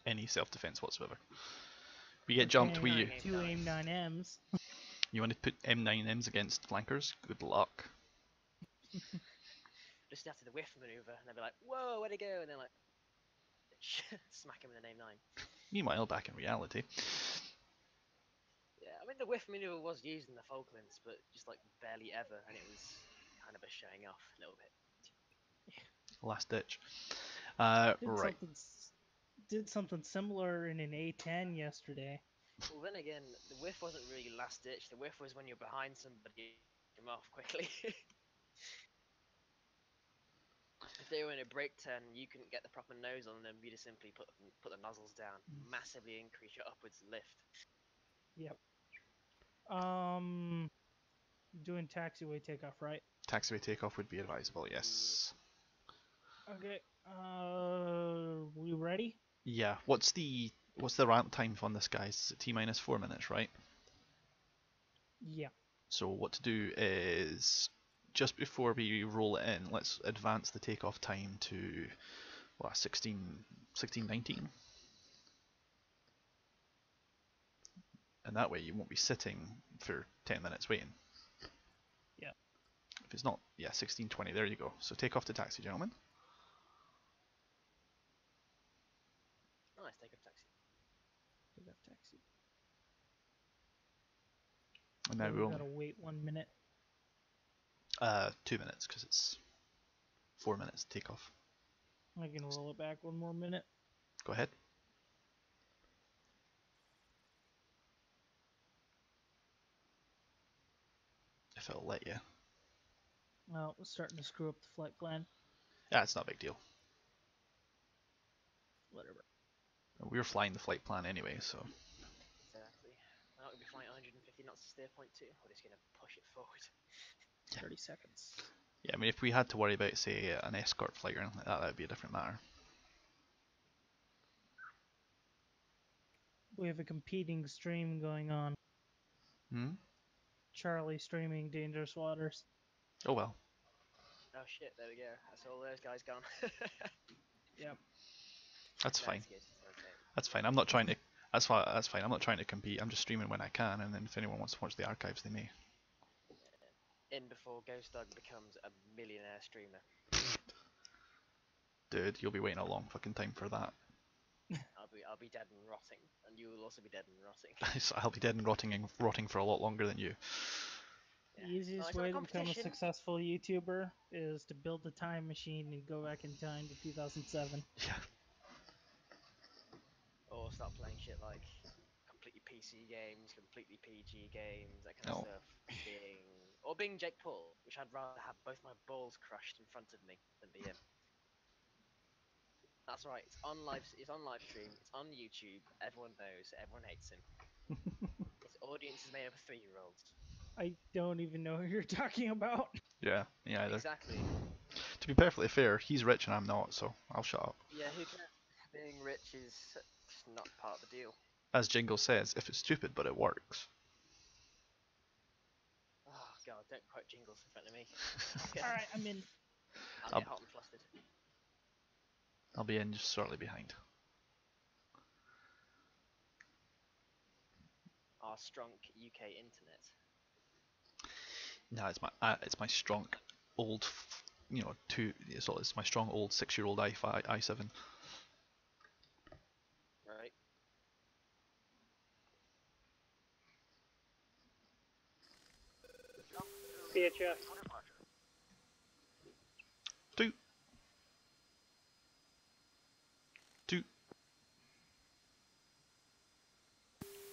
any self-defense whatsoever. We get jumped. We Two AIM-9Ms. You want to put M9Ms against flankers? Good luck. Just after the whiff maneuver, and they'll be like, "Whoa, where'd it go?" And they're like, smack him with an AIM-9. Meanwhile, back in reality, Yeah, I mean the whiff maneuver was used in the Falklands, but just like barely ever, and it was kind of a showing off a little bit. last ditch. Did Right. did something similar in an A10 yesterday. Well, then again, the whiff wasn't really last ditch. The whiff was when you're behind somebody, him off quickly. If they were in a break turn, you couldn't get the proper nose on them. You just simply put the nozzles down, massively increase your upwards lift. Yep. Doing taxiway takeoff, right? Taxiway takeoff would be advisable, yes. Okay. We ready? Yeah. What's the ramp time on this, guys? Is it T-minus 4 minutes, right? Yeah. So what to do is, just before we roll it in, let's advance the takeoff time to 16:19. And that way you won't be sitting for 10 minutes waiting. Yeah. If it's not, yeah, 16:20, there you go. So take off to taxi, gentlemen. Nice, take off taxi. Take off taxi. And now we've got to wait 1 minute. 2 minutes, because it's 4 minutes takeoff. I can roll it back 1 more minute. Go ahead. If it'll let you. Well, it's starting to screw up the flight plan. Yeah, it's not a big deal. Whatever. We were flying the flight plan anyway, so. Exactly. I'm not going to be flying 150 knots to steer point 2. We're just going to push it forward. 30 seconds. Yeah, I mean, if we had to worry about, say, an escort flight or anything like that would be a different matter. We have a competing stream going on. Hmm? Charlie streaming Dangerous Waters. Oh well. Oh shit, there we go. That's all those guys gone. Yep. That's fine. It's okay. That's fine. I'm not trying to. That's fine. I'm not trying to compete. I'm just streaming when I can, and then if anyone wants to watch the archives, they may. In before Ghost Dog becomes a millionaire streamer. Dude, you'll be waiting a long fucking time for that. I'll be dead and rotting, and you will also be dead and rotting. I'll be dead and rotting for a lot longer than you. The easiest way to become a successful YouTuber is to build a time machine and go back in time to 2007. Yeah. Or start playing shit like completely PC games, completely PG games, that kind of stuff. Being Jake Paul, which I'd rather have both my balls crushed in front of me than be him. That's right. It's on live stream. It's on YouTube. Everyone knows. Everyone hates him. His audience is made up of 3-year-olds. I don't even know who you're talking about. Yeah, me either. Exactly. To be perfectly fair, he's rich and I'm not, so I'll shut up. Yeah, who cares? Being rich is just not part of the deal. As Jingle says, if it's stupid but it works. Oh god, don't quote Jingles in front of me. Alright, I'm in. I'll get hot and flustered. I'll be in just shortly behind. Our strong UK internet. No, it's my strong old, it's my strong old 6-year-old i7. Right. VHF. 2.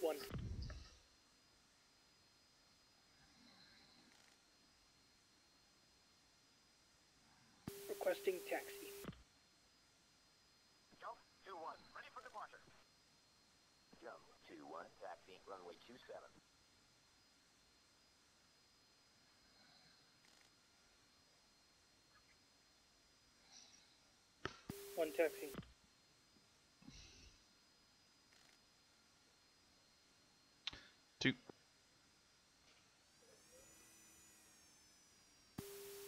1. Requesting taxi. Jump 2-1, ready for departure. Jump 2-1, taxiing runway 27. One taxi. 2.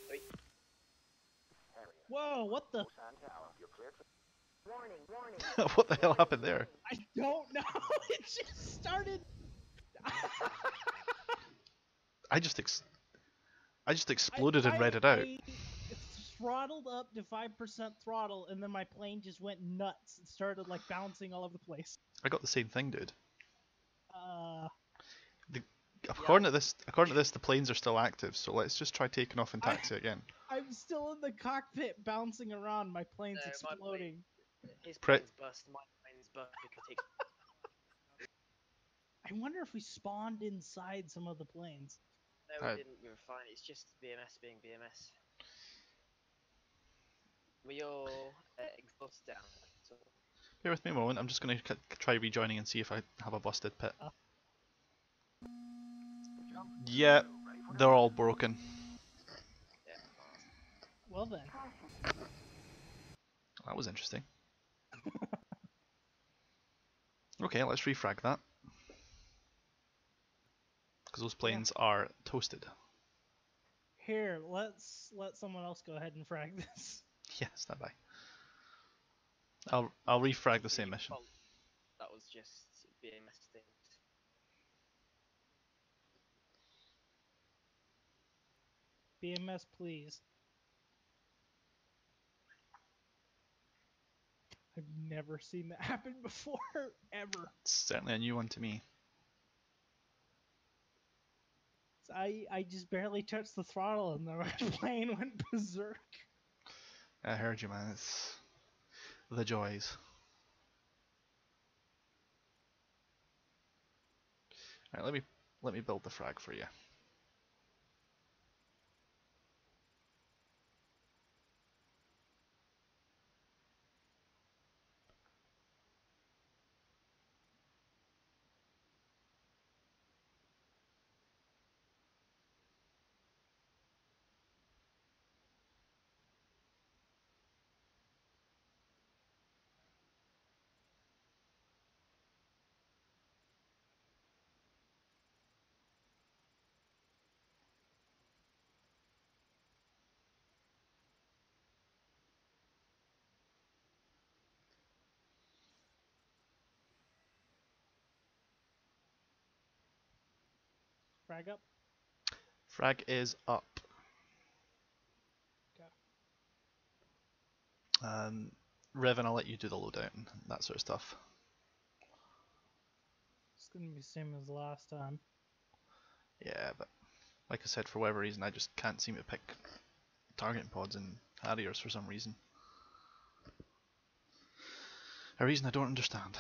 3. Harrier. Whoa, what the? Tower, you're cleared for Warning, warning. What the hell happened there? I don't know. It just started. I just exploded and read it out. I throttled up to 5% throttle, and then my plane just went nuts. It started like bouncing all over the place. I got the same thing, dude. Yeah. According to this, the planes are still active. So let's just try taking off in taxi again. I'm still in the cockpit, bouncing around. My plane's No, my exploding. His Pre- plane's bust. My plane's bust because he. I wonder if we spawned inside some of the planes. No, we didn't. We were fine. It's just BMS being BMS. Were your exhausts down? So, Bear with me a moment. I'm just going to try rejoining and see if I have a busted pit. Yeah, they're all broken. yeah. Well then. That was interesting. Okay, let's refrag that. Because those planes are toasted. Here, let's let someone else go ahead and frag this. Yeah, stand by. I'll refrag the same mission. That was just BMS things. BMS, please. I've never seen that happen before, ever. It's certainly a new one to me. I just barely touched the throttle and the plane went berserk. I heard you, man. It's the joys. Alright, let me build the frag for you. Frag up. Frag is up. Okay. Revan, I'll let you do the loadout and that sort of stuff. It's gonna be the same as last time. Yeah, but like I said, for whatever reason, I just can't seem to pick targeting pods and Harriers for some reason. A reason I don't understand.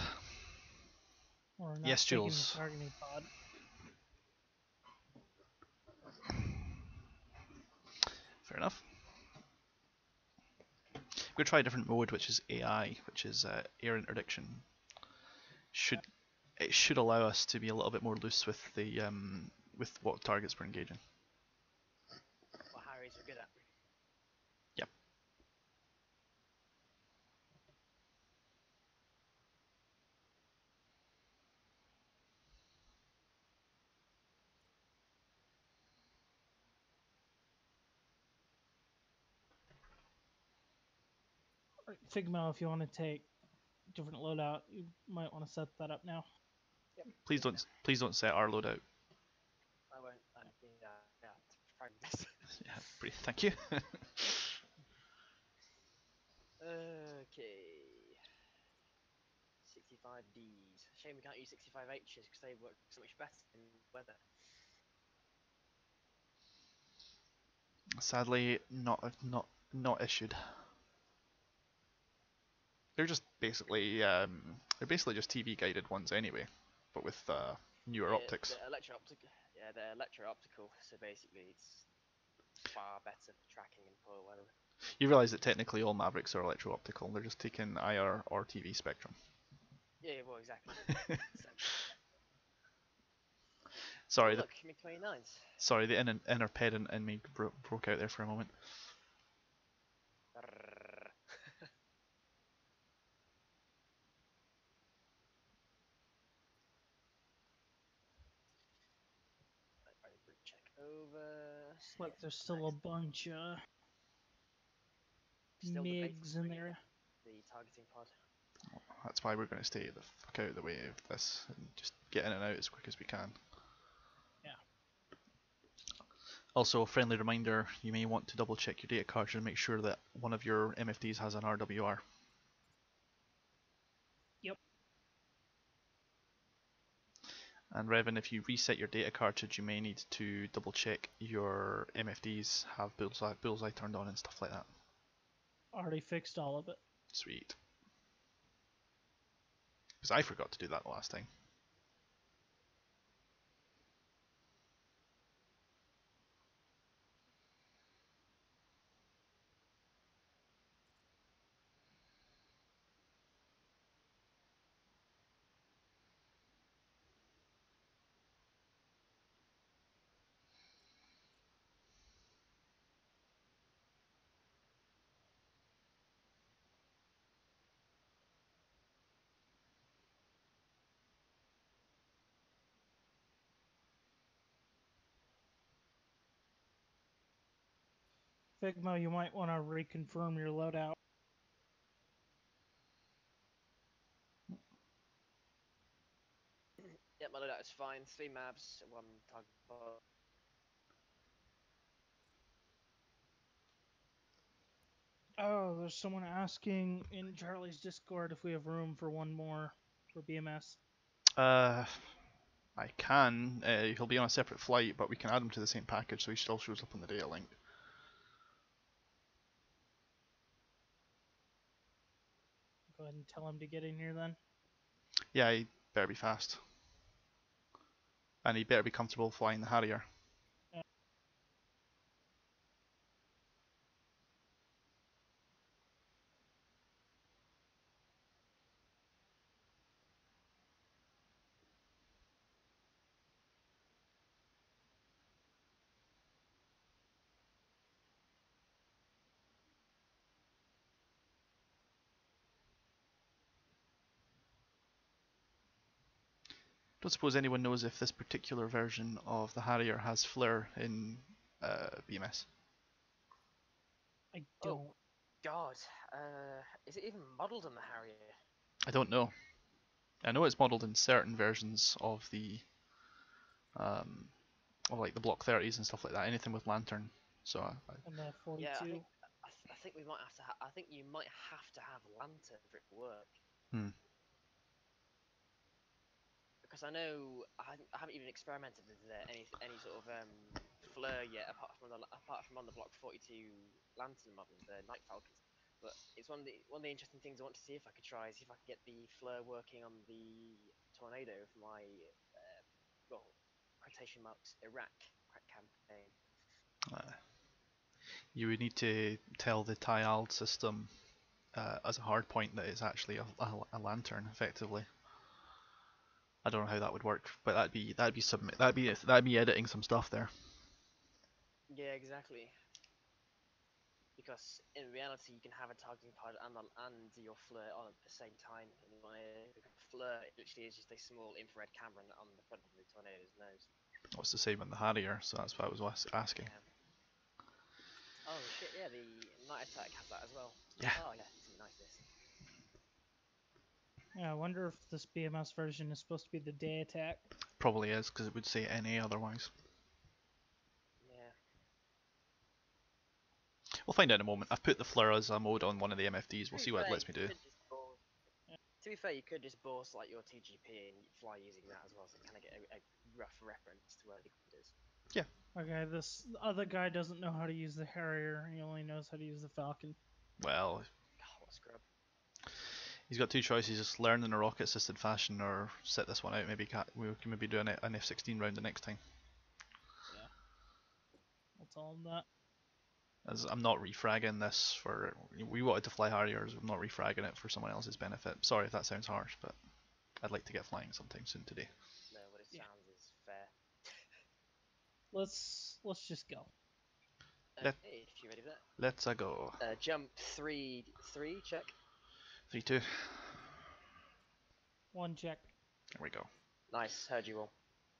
Or not Yes, taking Jules. the targeting pod. Fair enough. We're gonna try a different mode, which is AI, which is air interdiction. It should allow us to be a little bit more loose with the with what targets we're engaging. What Harry's are good at. Yep. Figma, if you want to take different loadout, you might want to set that up now. Yep. Please don't set our loadout. I won't. Yeah. Fragments. Yeah, thank you. Okay. 65Ds. Shame we can't use 65Hs because they work so much better in weather. Sadly, not issued. They're just basically just TV guided ones anyway, but with newer optics. They're electro-optical. Yeah, they're electro-optical. So basically, it's far better for tracking in poor weather. You realise that technically all Mavericks are electro-optical. They're just taking IR or TV spectrum. Yeah, well, exactly. Sorry, look, MiG-29s. Sorry, the inner pedant in me broke out there for a moment. Check over. It's like there's still a bunch Still MiGs in there. the targeting pod. That's why we're going to stay the fuck out of the way of this and just get in and out as quick as we can. Yeah. Also, a friendly reminder, you may want to double check your data cartridge and make sure that one of your MFDs has an RWR. Yep. And Revan, if you reset your data cartridge, you may need to double check your MFDs have bullseye turned on and stuff like that. Already fixed all of it. Sweet. Because I forgot to do that the last time. Figma, you might want to reconfirm your loadout. Yep, my loadout is fine. 3 maps, 1 target pod. Oh, there's someone asking in Charlie's Discord if we have room for one more for BMS. I can. He'll be on a separate flight, but we can add him to the same package so he still shows up on the data link. Go ahead and tell him to get in here then. Yeah, he better be fast. And he better be comfortable flying the Harrier. Don't suppose anyone knows if this particular version of the Harrier has flare in BMS. I don't. Oh, God. Is it even modelled on the Harrier? I don't know. I know it's modelled in certain versions of the of like the Block 30s and stuff like that. Anything with lantern. So And the 42. Yeah, I think we might have to. I think you might have to have lantern for it to work. Because I know I haven't even experimented with any sort of flare yet, apart from on the Block 42 lantern model, the Night Falcons. But it's one of the interesting things I want to see if I could see if I could get the flare working on the Tornado for my well, quotation marks Iraq campaign. you would need to tell the TIALD system as a hard point that it's actually a lantern, effectively. I don't know how that would work, but that'd be editing some stuff there. Yeah, exactly. Because in reality, you can have a targeting pod and your flare on at the same time. Because flare literally is just a small infrared camera on the front of the Tornado's nose. Well, it's the same on the Harrier, so that's why I was asking. Yeah. Oh shit! Yeah, the Night Attack has that as well. Yeah. Oh yeah, it's gonna be nice. This. Yeah, I wonder if this BMS version is supposed to be the day attack. Probably is, because it would say NA otherwise. Yeah. We'll find out in a moment. I've put the flare as a mode on one of the MFDs. We'll see what it lets me do. To be fair, you could just boast like your TGP and fly using that as well, so you kind of get a rough reference to where the ground is. Yeah. Okay, this other guy doesn't know how to use the Harrier. He only knows how to use the Falcon. Well, what a scrub. He's got two choices: just learn in a rocket-assisted fashion, or sit this one out. Maybe we can maybe do an F-16 round the next time. Yeah. I'll tell him that. As I'm not refragging this for, we wanted to fly Harriers, I'm not refragging it for someone else's benefit. Sorry if that sounds harsh, but I'd like to get flying sometime soon today. No, what it sounds is fair. Let's just go. If you're ready for that. Let's go. Jump 3, check. 3, 2. 1 check. There we go. Nice, heard you all.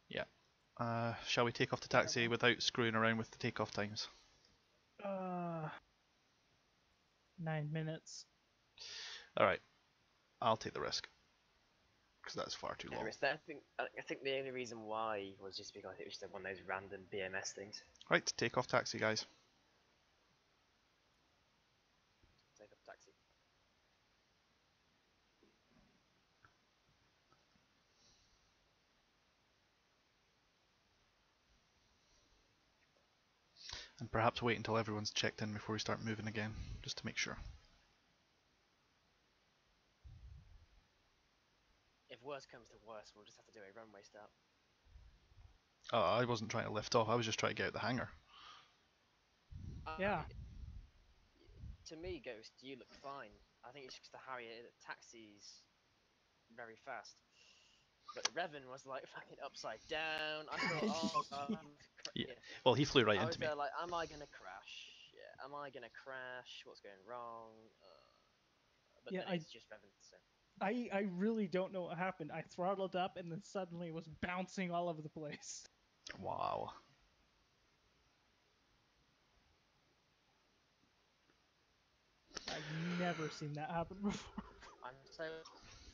Yeah. Shall we take off the taxi without screwing around with the takeoff times? 9 minutes. Alright, I'll take the risk. Because that's far too long. I think the only reason why was just because it was just one of those random BMS things. Right, take off taxi, guys. Take up taxi. And perhaps wait until everyone's checked in before we start moving again, just to make sure. If worse comes to worse, we'll just have to do a runway start. I wasn't trying to lift off, I was just trying to get out the hangar. Yeah. To me, Ghost, you look fine. I think it's just the Harrier taxis very fast. But Revan was like fucking upside down. I thought, oh god. Yeah. Well, he flew right I into was me. there like, am I gonna crash? Yeah, am I gonna crash? What's going wrong? But Yeah, then it's just Revan, so. I really don't know what happened. I throttled up and then suddenly was bouncing all over the place. Wow. I've never seen that happen before. I'm so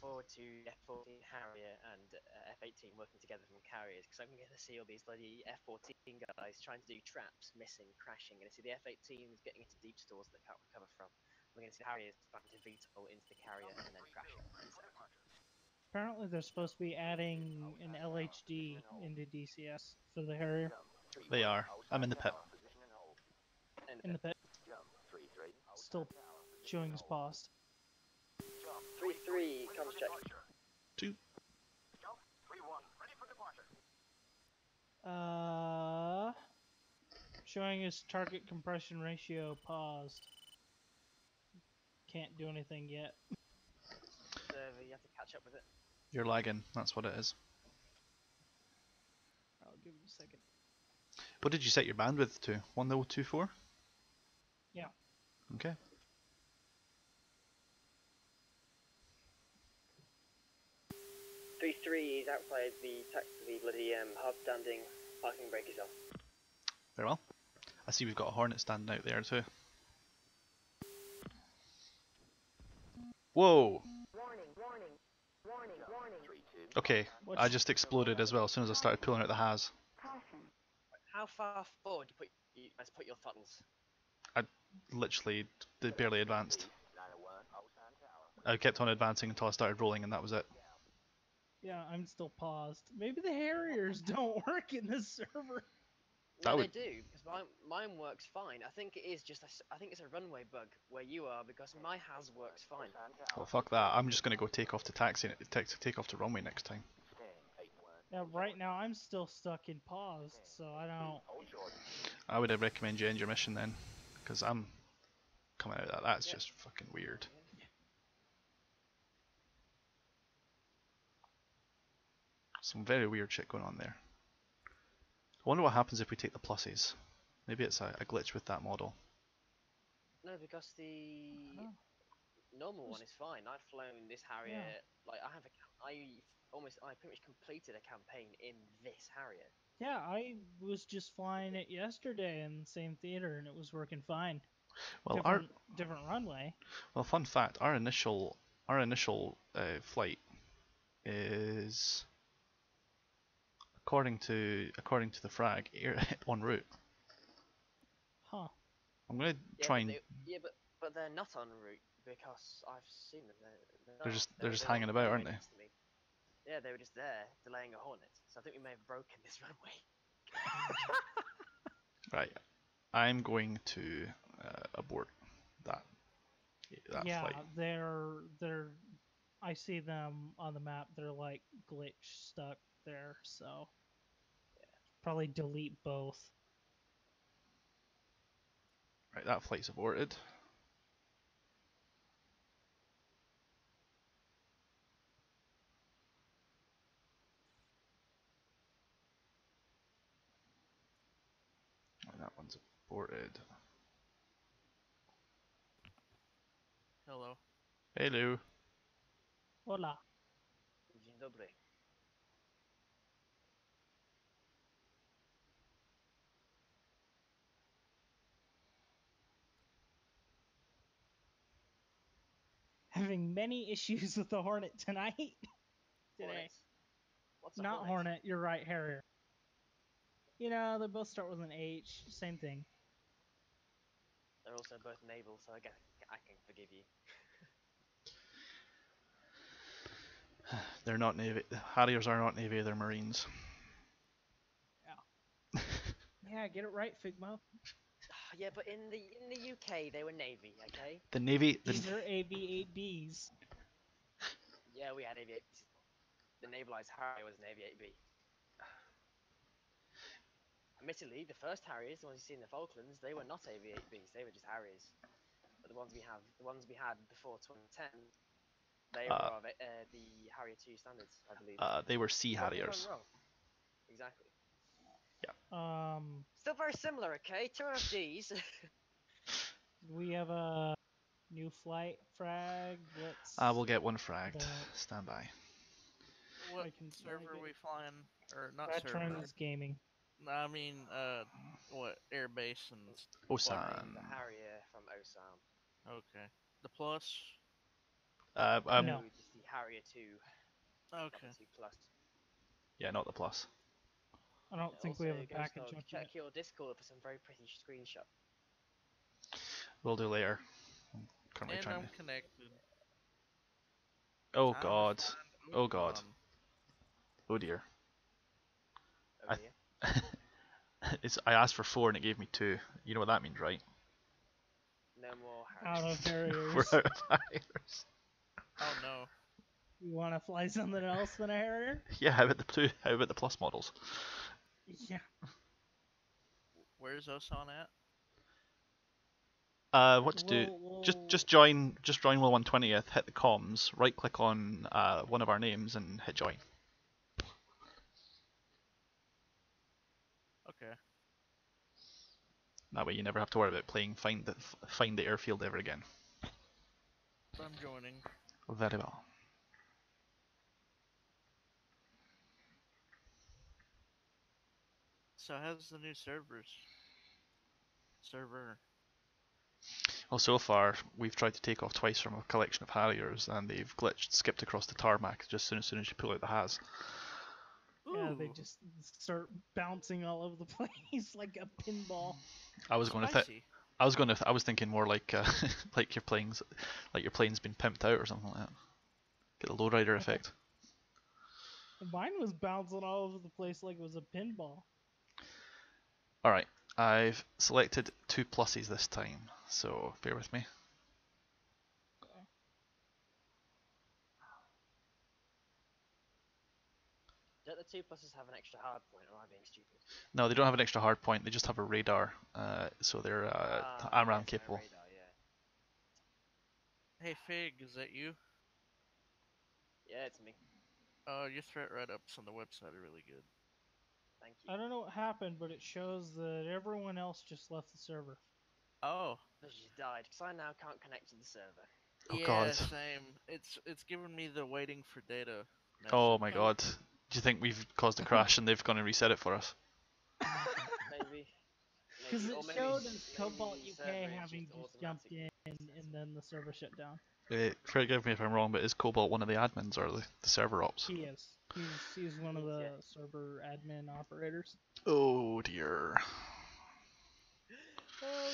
forward to F-14 Harrier and F-18 working together from carriers because I'm going to see all these bloody F-14 guys trying to do traps, missing, crashing. And I see the F-18s getting into deep stores that they can't recover from. We're going to see the Harriers trying to VTOL into the carrier and then crashing. Apparently, they're supposed to be adding an LHD into DCS for the Harrier. They are. I'm in the pit. In the pit. Still showing his paused. 3-3, comms check. 2. Showing his target compression ratio paused. Can't do anything yet. So you have to catch up with it. You're lagging, that's what it is. I'll give it a second. What did you set your bandwidth to? 1024? Yeah. Okay. Is outside the bloody hard standing parking brake is off. Very well. I see we've got a Hornet standing out there too. Whoa! Okay, I just exploded as well as soon as I started pulling out the Has. How far forward do you put your throttles? I literally barely advanced. I kept on advancing until I started rolling and that was it. Yeah, I'm still paused. Maybe the Harriers don't work in this server. No, they do, because mine works fine. I think it is just I think it's a runway bug where you are, because my Has works fine. Well, fuck that. I'm just gonna go take off to taxi and take off to runway next time. Yeah, right now I'm still stuck in paused, so I don't. I would recommend you end your mission then, because I'm coming out of that. That's just fucking weird. Some very weird shit going on there. I wonder what happens if we take the pluses. Maybe it's a glitch with that model. No, because the normal one is fine. I've flown this Harrier. Like I pretty much completed a campaign in this Harrier. Yeah, I was just flying it yesterday in the same theater and it was working fine. Well, different runway. Well, fun fact: our initial flight is according to the frag en route. Huh. I'm gonna try and. But they're not en route because I've seen them. They're just hanging about, aren't they? Yeah, they were just there delaying a Hornet. So I think we may have broken this runway. Right, I'm going to abort that flight. They're. I see them on the map. They're like glitch stuck there, so probably delete both. Right, that flight's aborted. And that one's aborted. Hello. Hello. Hola. Dzień dobry. having many issues with the Hornet tonight. Today. Hornet. What's a Not Hornet? Hornet, you're right, Harrier. You know, they both start with an H. Same thing. They're also both naval, so I guess I can forgive you. They're not Navy. Harriers are not Navy, they're Marines. Yeah, get it right, Figmo. Yeah, but in the UK they were navy, okay? The Navy. These are AV-8Bs. Yeah, we had AV-8Bs. The navalised Harrier was an AV-8B. Admittedly, the first Harriers, the ones you see in the Falklands, they were not AV-8Bs. They were just Harriers. But the ones we had before 2010, they were of the Harrier 2 standards, I believe. They were Sea Correct me if Harriers. I'm wrong. Exactly. Um, Still very similar, okay? 2 FDs. we have a new flight frag. Let's. We'll get one fragged. That- Stand by. What I can server maybe- we flying? Or not server? Veterans Gaming. I mean, what air base and Osan. The Harrier from Osan. okay. The plus. No. Just the Harrier 2. Okay. 2 plus. Yeah, not the plus. I don't think we have a Also, package Ghost Dog, on check it. your Discord for some very pretty screenshot. We'll do later. I'm currently And trying I'm to. connected. Oh Time to god. find Oh god. Oman. Oh dear. Oh dear. I asked for 4 and it gave me 2. You know what that means, right? No more Out Harriers. of Harriers. We're out of Harriers. Oh no. You want to fly something else than a Harrier? Yeah, how about the 2? How about the plus models? Yeah. Where's Osan at? What to do? We'll- Just join Will 120th. Hit the comms. Right click on one of our names and hit join. Okay. That way you never have to worry about playing find the airfield ever again. I'm joining. Very well. So how's the new server? Well, so far we've tried to take off twice from a collection of Harriers, and they've skipped across the tarmac just as soon as you pull out the Has. Yeah, they Ooh, just start bouncing all over the place like a pinball. I was going to spicy. I was thinking more like like your plane's been pimped out or something like that. Get the lowrider effect. Mine was bouncing all over the place like it was a pinball. All right, I've selected 2 pluses this time, so bear with me. Don't the 2 pluses have an extra hard point, or am I being stupid? No, they don't have an extra hard point. They just have a radar, so they're AMRAAM yes, capable. Radar, yeah. Hey Fig, is that you? Yeah, it's me. Your threat write-ups on the website are really good. Thank you. I don't know what happened, but it shows that everyone else just left the server. Oh. Because she died, because I now can't connect to the server. Oh yeah, god. same. It's giving me the waiting for data. Oh message. my god. Do you think we've caused a crash and they've gone and reset it for us? Maybe. Because it or maybe showed it's- us maybe Cobalt the UK server is having just just jumped in, automatically and then the server shut down. Forgive me if I'm wrong, but is Cobalt one of the admins or the server ops? He is. He's one of He's, the yeah. server admin operators. Oh dear. Oh god.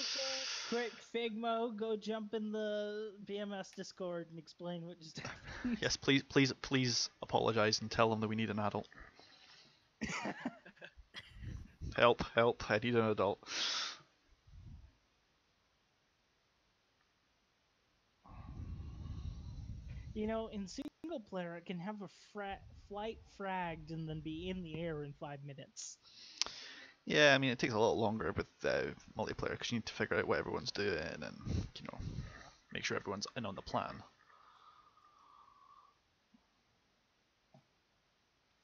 Quick, Figmo, go jump in the BMS Discord and explain what just happened. Yes, please apologise and tell them that we need an adult. Help, I need an adult. You know, in single player, it can have a flight fragged and then be in the air in 5 minutes. Yeah, I mean it takes a lot longer with multiplayer because you need to figure out what everyone's doing and make sure everyone's in on the plan.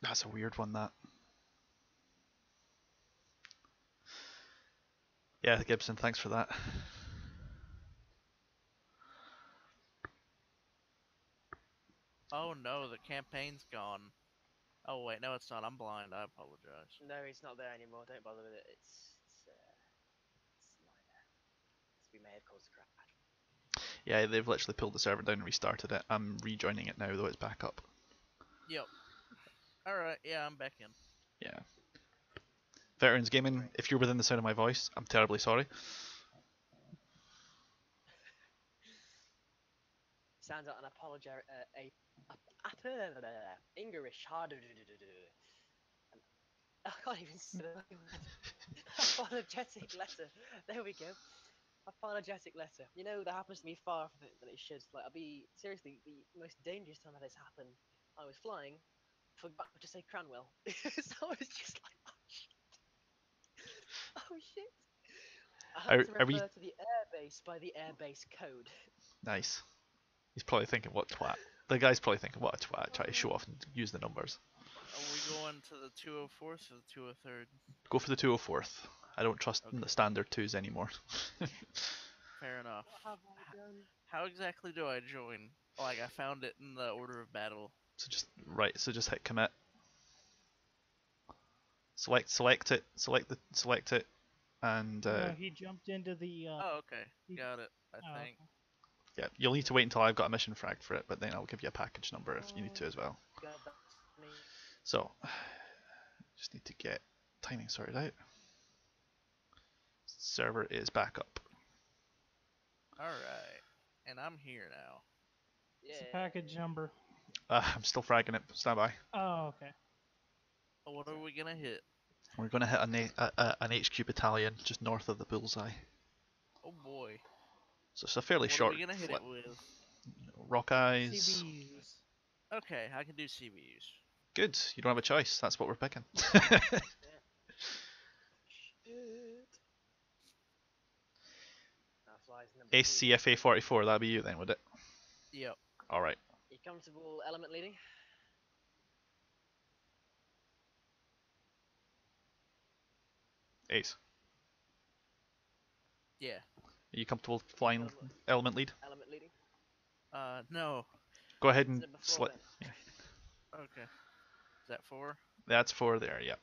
That's a weird one, that. Yeah, Gibson, thanks for that. Oh no, the campaign's gone. Oh wait, no it's not. I'm blind. I apologize. No, it's not there anymore. Don't bother with it. It's not there. So we may have caused a crash. Yeah, they've literally pulled the server down and restarted it. I'm rejoining it now, though it's back up. Yep. Alright, yeah, I'm back in. Yeah. Veterans Gaming, if you're within the sound of my voice, I'm terribly sorry. Sounds like an apologetic, English hard. I can't even say the word. Apologetic letter. There we go. Apologetic letter. You know, that happens to me far from it than it should. Like, I'll be seriously the most dangerous time that this happened. I was flying, forgot to say Cranwell, so I was just like, oh shit, oh shit. I had to Are we... refer to the airbase by the airbase code. Nice. He's probably thinking, what twat. The guy's probably thinking, what a twat. Try to show off and use the numbers. Are we going to the 204th or the 203rd? Go for the 204th. I don't trust Okay. the standard 2s anymore. Fair enough. What have I done? How exactly do I join? Like, I found it in the order of battle. So just hit commit. Select it, and No, he jumped into the. Oh, okay. you- Got it, I oh, think. okay. yeah, you'll need to wait until I've got a mission fragged for it, but then I'll give you a package number if you need to as well. God, that's me. So, just need to get timing sorted out. Server is back up. Alright. And I'm here now. It's Yeah. a package number. I'm still fragging it. Stand by. Oh, okay. Oh, what are we gonna hit? We're going to hit an HQ battalion just north of the bullseye. Oh boy. So it's a fairly What short are we gonna hit flip. it with? Rock eyes. CBUs. Okay, I can do CBUs. Good. You don't have a choice. That's what we're picking. Shit. That flies number 2. ACFA 44. That'd be you then, would it? Yep. All right. You comfortable element leading? Ace. Yeah. Are you comfortable flying element lead? Element leading? No. Go ahead It's and number 4 select. then. Okay. Is that 4? That's 4 there. Yeah.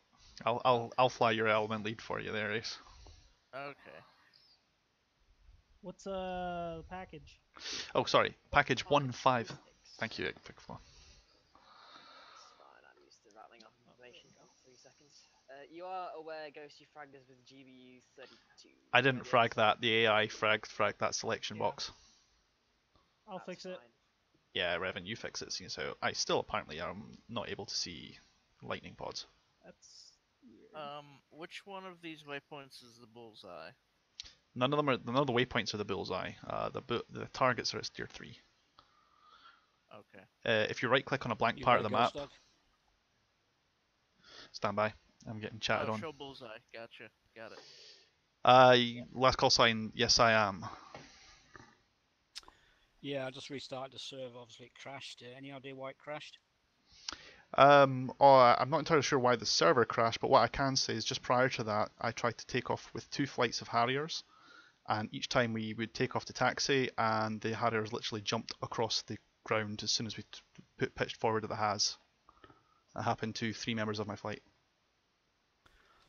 I'll fly your element lead for you there, Ace. Okay. What's the package? Oh, sorry. Package 1-5. 5. Thank you, Vic. It's fine, I'm used to rattling off information for 3 seconds. You are aware Ghost you fragged us with GBU 32. I didn't frag that. The AI fragged that selection Yeah. box. I'll fix it. Yeah, Revan, you fix it. Seeing so I still apparently am not able to see lightning pods. That's weird. Which one of these waypoints is the bullseye? None of the waypoints are the bullseye. The targets are at tier 3. Okay. If you right click on a blank You part of ready, the map, Ghost Dog? stand by. I'm getting chatted Oh, on. show bullseye. Gotcha. Got it. Last call sign. Yes, I am. Yeah, I just restarted the server. Obviously, it crashed. Any idea why it crashed? I'm not entirely sure why the server crashed, but what I can say is just prior to that, I tried to take off with 2 flights of Harriers, and each time we would take off the taxi, and the Harriers literally jumped across the ground as soon as we pitched forward to the Has. That happened to 3 members of my flight.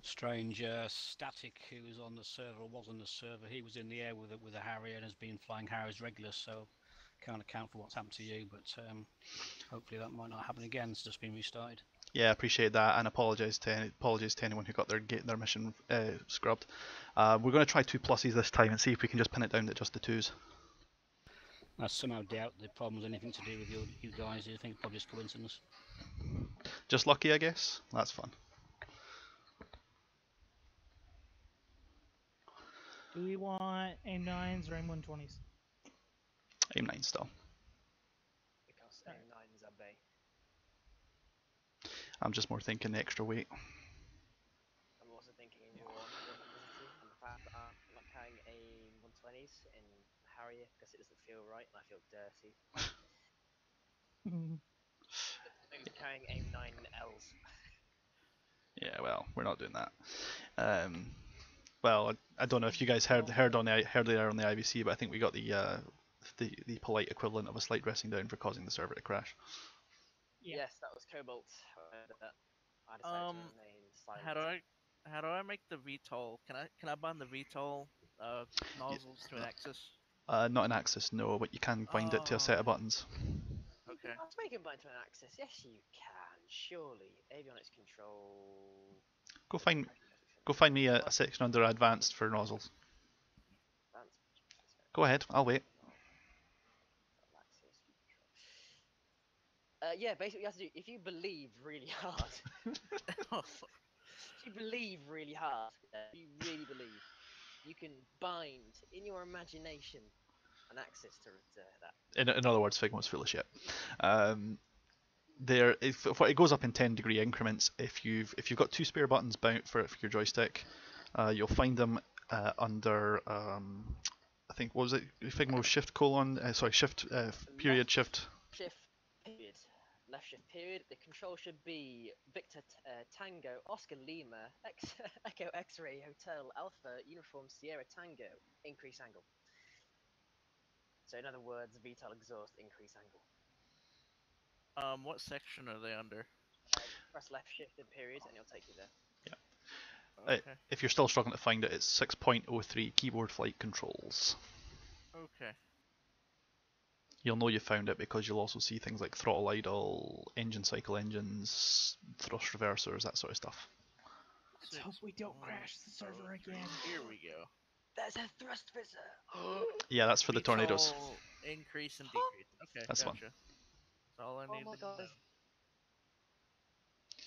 Strange. Static, who was on the server, or was on the server, he was in the air with a Harrier and has been flying Harriers regular, so can't account for what's happened to you, but hopefully that might not happen again. It's just been restarted. Yeah, appreciate that, and apologies to anyone who got their mission scrubbed. We're going to try 2 pluses this time and see if we can just pin it down to just the 2s. I somehow doubt the problem's anything to do with you guys. I think probably just coincidence. Just lucky, I guess. That's fun. Do we want AIM-9s or AIM-120s? AIM-9 still. Because AIM-9s are bay. I'm just more thinking the extra weight. I'm also thinking in your simplicity and the fact that I'm not carrying AIM-120s in Harrier because it doesn't feel right and I feel dirty. Maybe carrying AIM-9Ls. Yeah, well, we're not doing that. Well, I don't know if you guys heard there on the IBC, but I think we got the polite equivalent of a slight dressing down for causing the server to crash. Yeah. Yes, that was Cobalt. I decided to remain silent. How do I make the VTOL? Can I bind the VTOL nozzles to an axis? Not an axis, no, but you can bind it to a set of buttons. You Okay. can make it bind to an axis. Yes, you can. Surely. Avionics control. Go find me a section under advanced for nozzles. Advanced. Go ahead, I'll wait. Axis control. Yeah, basically, you have to do if you believe really hard. If you believe really hard, if you really believe, you can bind in your imagination an axis to that. In other words, Figma's full of shit. It goes up in 10-degree increments. If you've got 2 spare buttons for your joystick, you'll find them under I think what was it Figma shift period shift. Shift period. Left shift period. The control should be Victor Tango Oscar Lima Echo X-ray Hotel Alpha Uniform Sierra Tango increase angle. So in other words, VTOL exhaust increase angle. What section are they under? Press left shift and period, and it'll take you there. Okay. If you're still struggling to find it, it's 6.03 keyboard flight controls. Okay. You'll know you found it because you'll also see things like throttle idle, engine cycle engines, thrust reversers, that sort of stuff. Let's hope we don't crash the server again. Here we go. There's a thrust visor. Yeah, that's for the tornadoes. VTOL increase and decrease. Okay, That's fun. gotcha. That's all I Oh need my to god. know.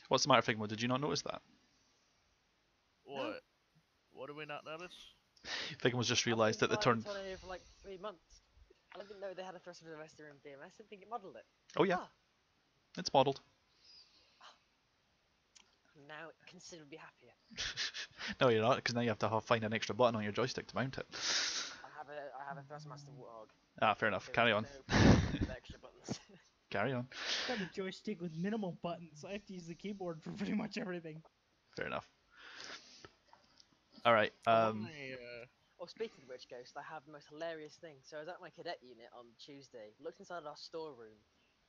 What's the matter, Figma? Did you not notice that? What? What did we not notice? Figma's just realised that the tornado for like 3 months. I didn't know they had a thrust reverser in BMS. I didn't think it modelled it. Oh yeah, it's modelled. I'm now considerably happier. No, you're not, because now you have to find an extra button on your joystick to mount it. I have a Thrustmaster Warthog. Ah, fair enough. So Carry on. no problem with extra buttons. Carry on. I've got a joystick with minimal buttons. I have to use the keyboard for pretty much everything. Fair enough. All right. Oh, speaking of which, Ghost, I have the most hilarious thing. So I was at my cadet unit on Tuesday, looked inside our storeroom.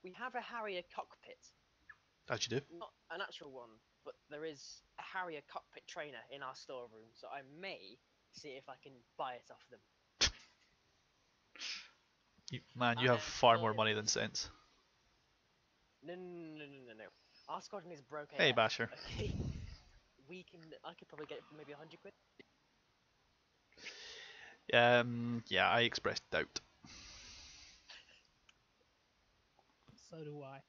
We have a Harrier cockpit. As you do. Not an actual one, but there is a Harrier cockpit trainer in our storeroom, so I may see if I can buy it off them. You have far more money than sense. No. Our squadron is broke. Hey, AF, Basher. Okay? I could probably get it for maybe 100 quid. Yeah, I expressed doubt. So do I.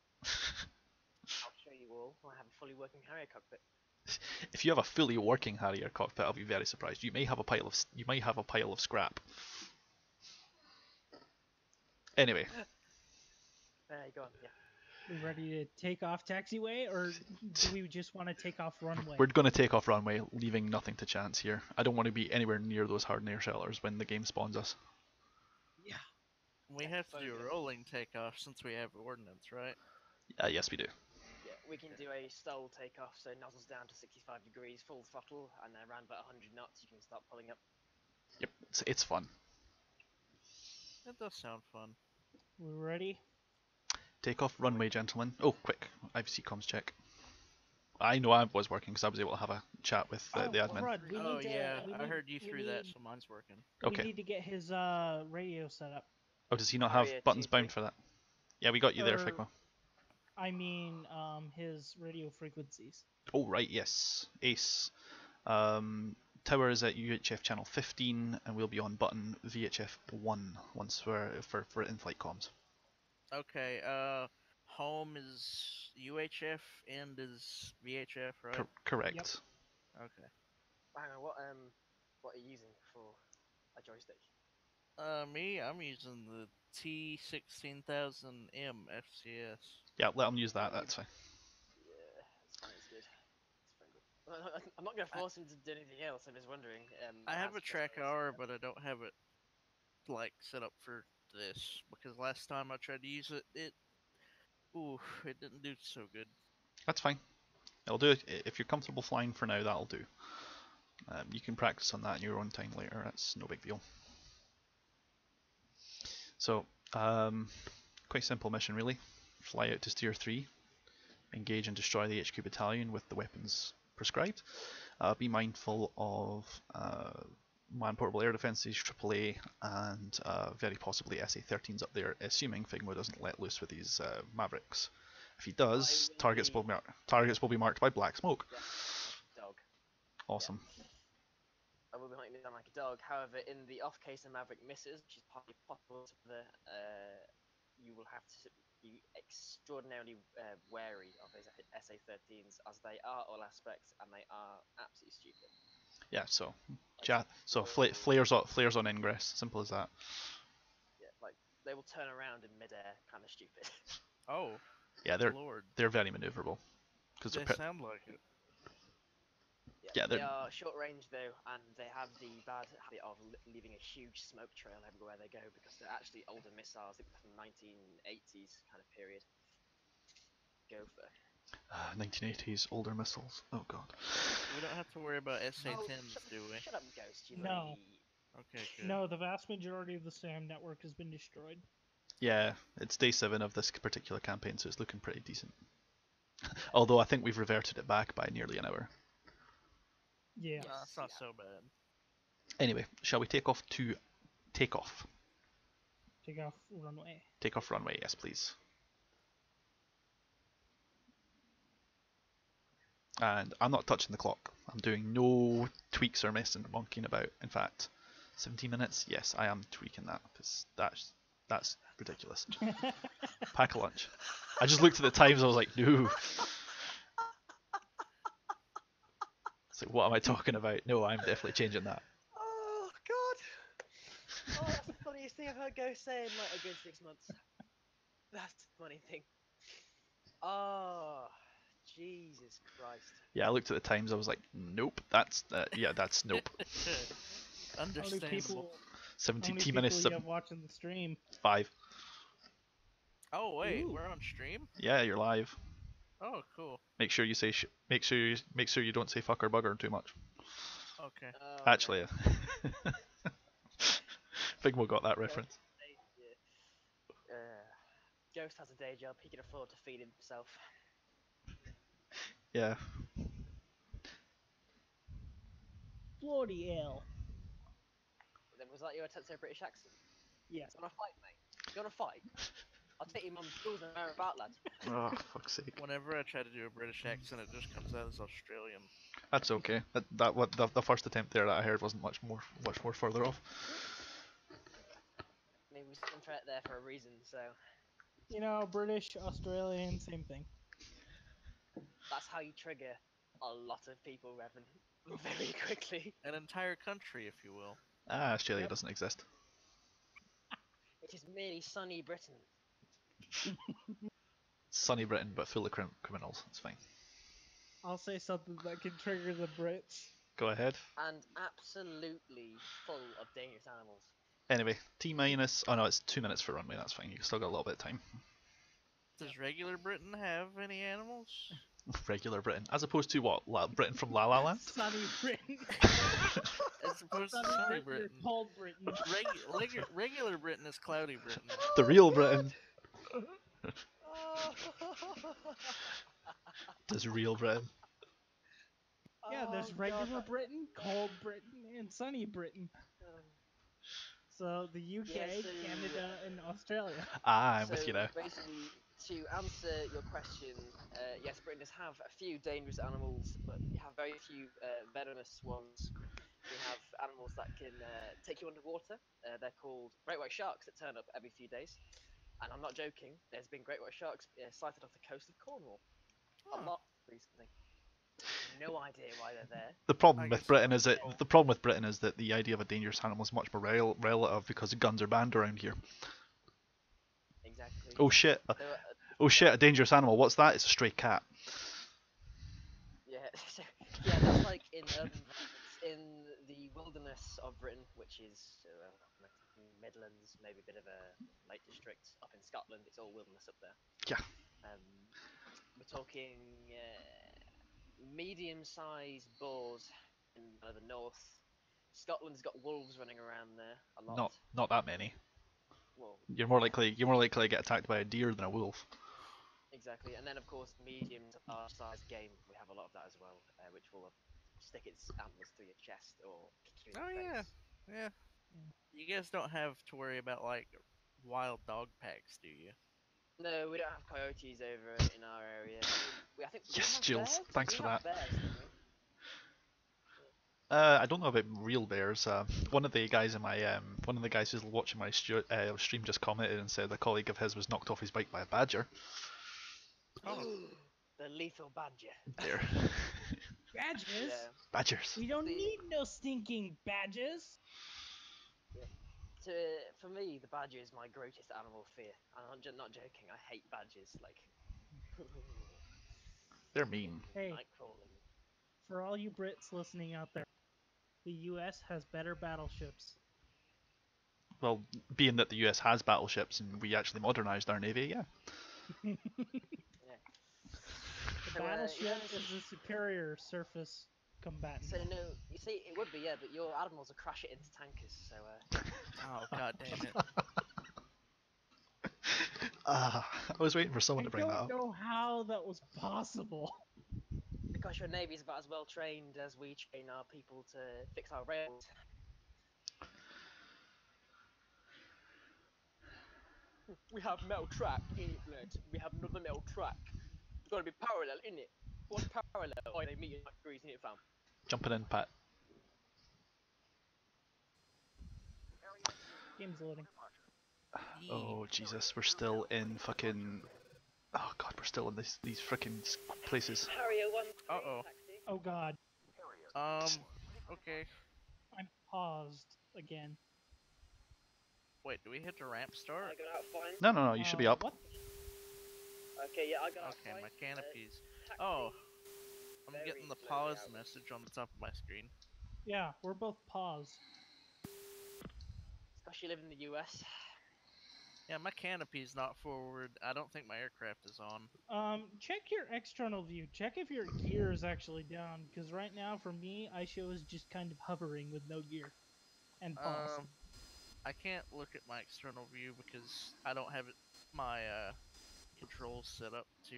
I'll show you all. I have a fully working Harrier cockpit. If you have a fully working Harrier cockpit, I'll be very surprised. You may have a pile of scrap. Anyway, Go on, yeah. We ready to take off taxiway, or do we just want to take off runway? we're going to take off runway, leaving nothing to chance here. I don't want to be anywhere near those hard air shelters when the game spawns us. Yeah. We have to do a rolling takeoff since we have ordnance, right? Yes, we do. Yeah, we can do a stall takeoff, so nozzles down to 65 degrees, full throttle, and then around about 100 knots you can start pulling up. Yep, it's fun. That does sound fun. We ready? Take off runway, gentlemen. Oh, quick. IVC comms check. I know I was working because I was able to have a chat with the admin. Crud, we Oh need to- yeah, we I need- heard you we through that, need- so mine's working. Okay. We need to get his radio set up. Oh, does he not have Harrier buttons 2-3? bound for that? Yeah, we got you there, Or- Figma. I mean, his radio frequencies. Oh, right, yes. Ace. Tower is at UHF channel 15, and we'll be on button VHF 1 once we're for in-flight comms. Okay, home is UHF, end is VHF, right? Correct. Yep. Okay. Hang on, what are you using for a joystick? I'm using the T16000M FCS. Yeah, let him use that, that's fine. Yeah, it's fine, it's good. It's very good. I'm not going to force him to do anything else, I'm just wondering. I have a that's track just- hour, but I don't have it like set up for this because last time I tried to use it, it didn't do so good. That's fine. It'll do it. If you're comfortable flying for now, that'll do. You can practice on that in your own time later, that's no big deal. So, quite simple mission really. Fly out to Steer 3, engage and destroy the HQ battalion with the weapons prescribed. Be mindful of man portable air defenses, AAA, and very possibly SA-13s up there, assuming Figmo doesn't let loose with these Mavericks. If he does, will targets be- will be marked by black smoke. Yeah, dog. Awesome. I will be hunting it down like a dog. However, in the off case a Maverick misses, which is partly possible, you will have to be extraordinarily wary of his SA-13s, as they are all aspects and they are absolutely stupid. Yeah, so Like, flares on ingress, simple as that. yeah, like they will turn around in midair, kind of stupid. Oh, Yeah, Lord. they're very maneuverable because They sound like it. Yeah, they they're- are short range though, and they have the bad habit of leaving a huge smoke trail everywhere they go because they're actually older missiles from 1980s kind of period. Gopher. 1980s older missiles. Oh god. We don't have to worry about Oh, SA-10s, do we? Shut up, Ghost. You No. Okay, good. No, the vast majority of the SAM network has been destroyed. Yeah, it's day 7 of this particular campaign, so it's looking pretty decent. Although I think we've reverted it back by nearly an hour. Yeah. Nah, it's not so bad. Anyway, shall we take off to takeoff? Take off runway. Take off runway, yes please. And I'm not touching the clock. I'm doing no tweaks or messing monkeying about. In fact, 17 minutes, yes, I am tweaking that because that's ridiculous. Pack a lunch. I just looked at the times, I was like, no. So what am I talking about? No, I'm definitely changing that. Oh god! Oh, that's the funniest thing I've heard Ghost say in like a good 6 months. That's the funny thing. Oh, Jesus Christ! Yeah, I looked at the times, I was like, nope, that's nope. How many Understandable. people? How 17 many minutes, people you have watching the stream? 5. Oh wait, Ooh. we're on stream. Yeah, you're live. Oh, cool. Make sure you say make sure you don't say fuck or bugger too much. Okay. Oh, Actually, no. Figmo got that reference. Ghost has a day job. He can afford to feed himself. Yeah. Bloody hell. Then was that your attempt at a British accent? Yeah. You wanna fight, mate? You wanna fight? I'll take your mum's schools and marry about, lad. Oh, fuck's sake. Whenever I try to do a British accent, it just comes out as Australian. That's okay. The first attempt there that I heard wasn't much more further off. Maybe we sent it there for a reason. So You know, British, Australian, same thing. that's how you trigger a lot of people, Revan, very quickly. An entire country, if you will. Australia Yep. doesn't exist. It is merely sunny Britain. Sunny Britain, but full of criminals. It's fine. I'll say something that can trigger the Brits. Go ahead. And absolutely full of dangerous animals. Anyway, T minus. Oh no, it's 2 minutes for runway. That's fine. You still got a little bit of time. Does regular Britain have any animals? Regular Britain, as opposed to what? Britain from La La Land. Sunny Britain. As opposed to Sunny sunny Britain or Britain. cold Britain. Regular Britain is cloudy Britain. The real Britain. Does real Britain. Yeah, there's Oh, regular God. Britain, cold Britain, and sunny Britain. So the UK, Yeah, so- Canada, and Australia. I'm with you now. Basically, to answer your question, yes, Britain does have a few dangerous animals, but we have very few venomous ones. We have animals that can take you underwater. They're called great white sharks that turn up every few days. And I'm not joking. There's been great white sharks sighted off the coast of Cornwall a Huh. lot recently. No idea why they're there. The problem I with guess Britain so. is that the problem with Britain is that the idea of a dangerous animal is much more relative because guns are banned around here. Exactly. Oh shit! There are, Oh shit! A dangerous animal. What's that? It's a stray cat. yeah, so, yeah, that's like in in the wilderness of Britain, which is Midlands, maybe a bit of a Lake District up in Scotland. It's all wilderness up there. Yeah. We're talking medium-sized boars in the north. Scotland's got wolves running around there a lot. Not that many. Well, You're more likely to get attacked by a deer than a wolf. exactly. And then of course medium to large-sized game. We have a lot of that as well, which will stick its antlers through your chest or kick you in Oh the yeah, face. yeah. You guys don't have to worry about like wild dog packs, do you? No, we don't have coyotes over in our area. I think do we Yes, have Jules. bears? Thanks We for have that. bears, don't we? I don't know about real bears. One of the guys who's watching my stream just commented and said a colleague of his was knocked off his bike by a badger. Oh. The lethal badger. There. Badges? Yeah. Badgers. We don't The- need no stinking badges. For me, the badger is my greatest animal fear. And I'm not joking. I hate badgers. Like. They're mean. Hey, Night crawling. for all you Brits listening out there, the U.S. has better battleships. Well, being that the US has battleships and we actually modernized our navy, yeah. The So, battleship yeah, is the superior surface combatant. So no, you see, it would be yeah, but your admirals will crash it into tankers. So Oh god damn it. I was waiting for someone I to bring that don't up. know how that was possible. because your navy's about as well trained as we train our people to fix our rails. We have metal track in it, lad. We have another metal track. It's gotta be parallel, innit? What's parallel? Oh, they meet in 90 degrees, innit, fam? Jumping in, Pat. Game's loading. Oh Jesus, we're still in fucking. Oh god, we're still in these freaking places. Harrier 1. Uh-oh. Oh god, Okay. I'm paused again. Wait, do we hit the ramp start? I got out fine. No, you should be up. What? Okay, yeah, I got out Okay, fine. my canopies. Taxi. Oh, I'm Very getting the slowly pause out. message on the top of my screen. Yeah, we're both paused. Especially live in the US. Yeah, my canopy's not forward. I don't think my aircraft is on. Check your external view. Check if your gear is actually down, because right now, for me, I show is just kind of hovering with no gear. And paused. I can't look at my external view because I don't have my controls set up to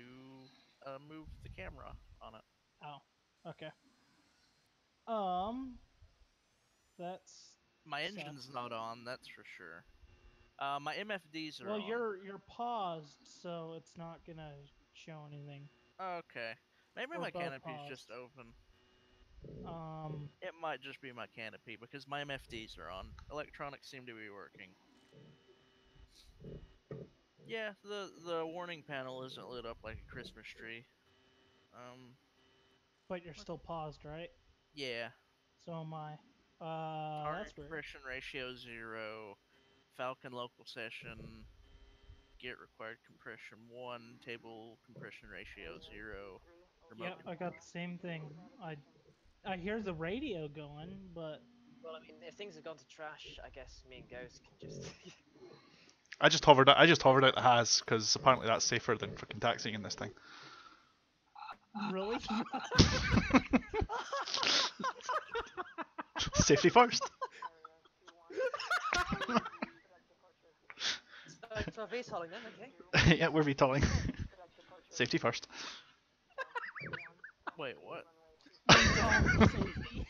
move the camera on it. Oh, okay. That's My Sucks. engine's not on, that's for sure. My MFDs are well, on. you're paused, so it's not gonna show anything. Okay. Maybe We're my both canopy's just paused. open. Um, It might just be my canopy because my MFDs are on. Electronics seem to be working. Yeah, the warning panel isn't lit up like a Christmas tree. but you're still paused, right? Yeah. So am I. Target That's weird. compression ratio 0. Falcon local session. Get required compression 1. Table compression ratio 0. Remote Yep, I got the same thing. I hear the radio going, but Well, I mean, if things have gone to trash, I guess me and Ghost can just. I just hovered out the has because apparently that's safer than freaking taxiing in this thing. really, Safety first. So VTOLing then, okay. Yeah, we're VTOLing. Safety first. Wait, what? safety.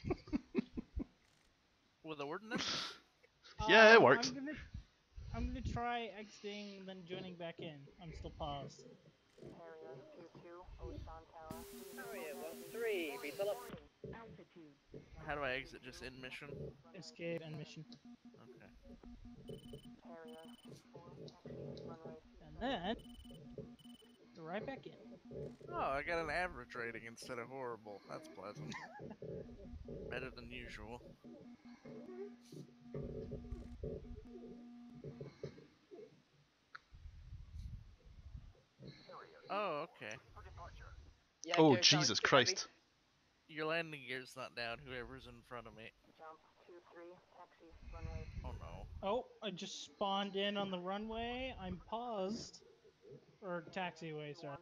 With the ordnance? Yeah, it works. I'm gonna try exiting, then joining back in. I'm still paused. Harrier 1-3, VTOL up. How do I exit? Just in mission? Escape and mission, Okay. and then go right back in. Oh, I got an average rating instead of horrible. That's pleasant. Better than usual. Oh, okay. Yeah, Oh Ghost, Jesus get Christ. Your landing gear's not down, whoever's in front of me. Oh no. Oh, I just spawned in on the runway. I'm paused, or taxiway, sorry.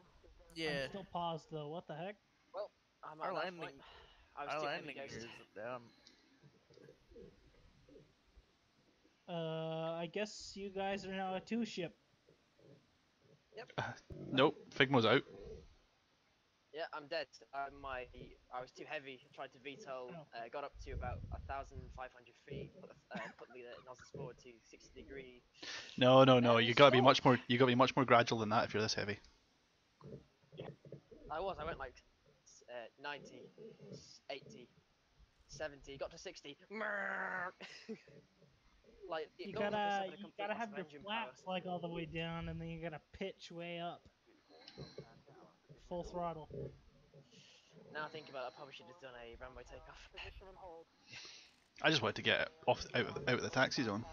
Yeah, I'm still paused though. What the heck? Well, I'm our at that landing, point. I was our too landing heavy, gear Ghost. isn't down. I guess you guys are now a two-ship. Nope, Figma's out. Yep, Yeah, I'm dead. I was too heavy. Tried to VTOL. Got up to about 1,500 feet. Put the nozzles forward to 60-degree. No, no, no. You gotta be much more. Stoked. You gotta be much more gradual than that if you're this heavy. I went like 90, 80, 70. Got to 60. Like You it almost like gotta a you complete gotta loss have of your engine power. flaps like all the way down, and then you gotta pitch way up. Full throttle. Now I think about it, I probably should have done a runway takeoff. I just wanted to get off out of the taxi zone.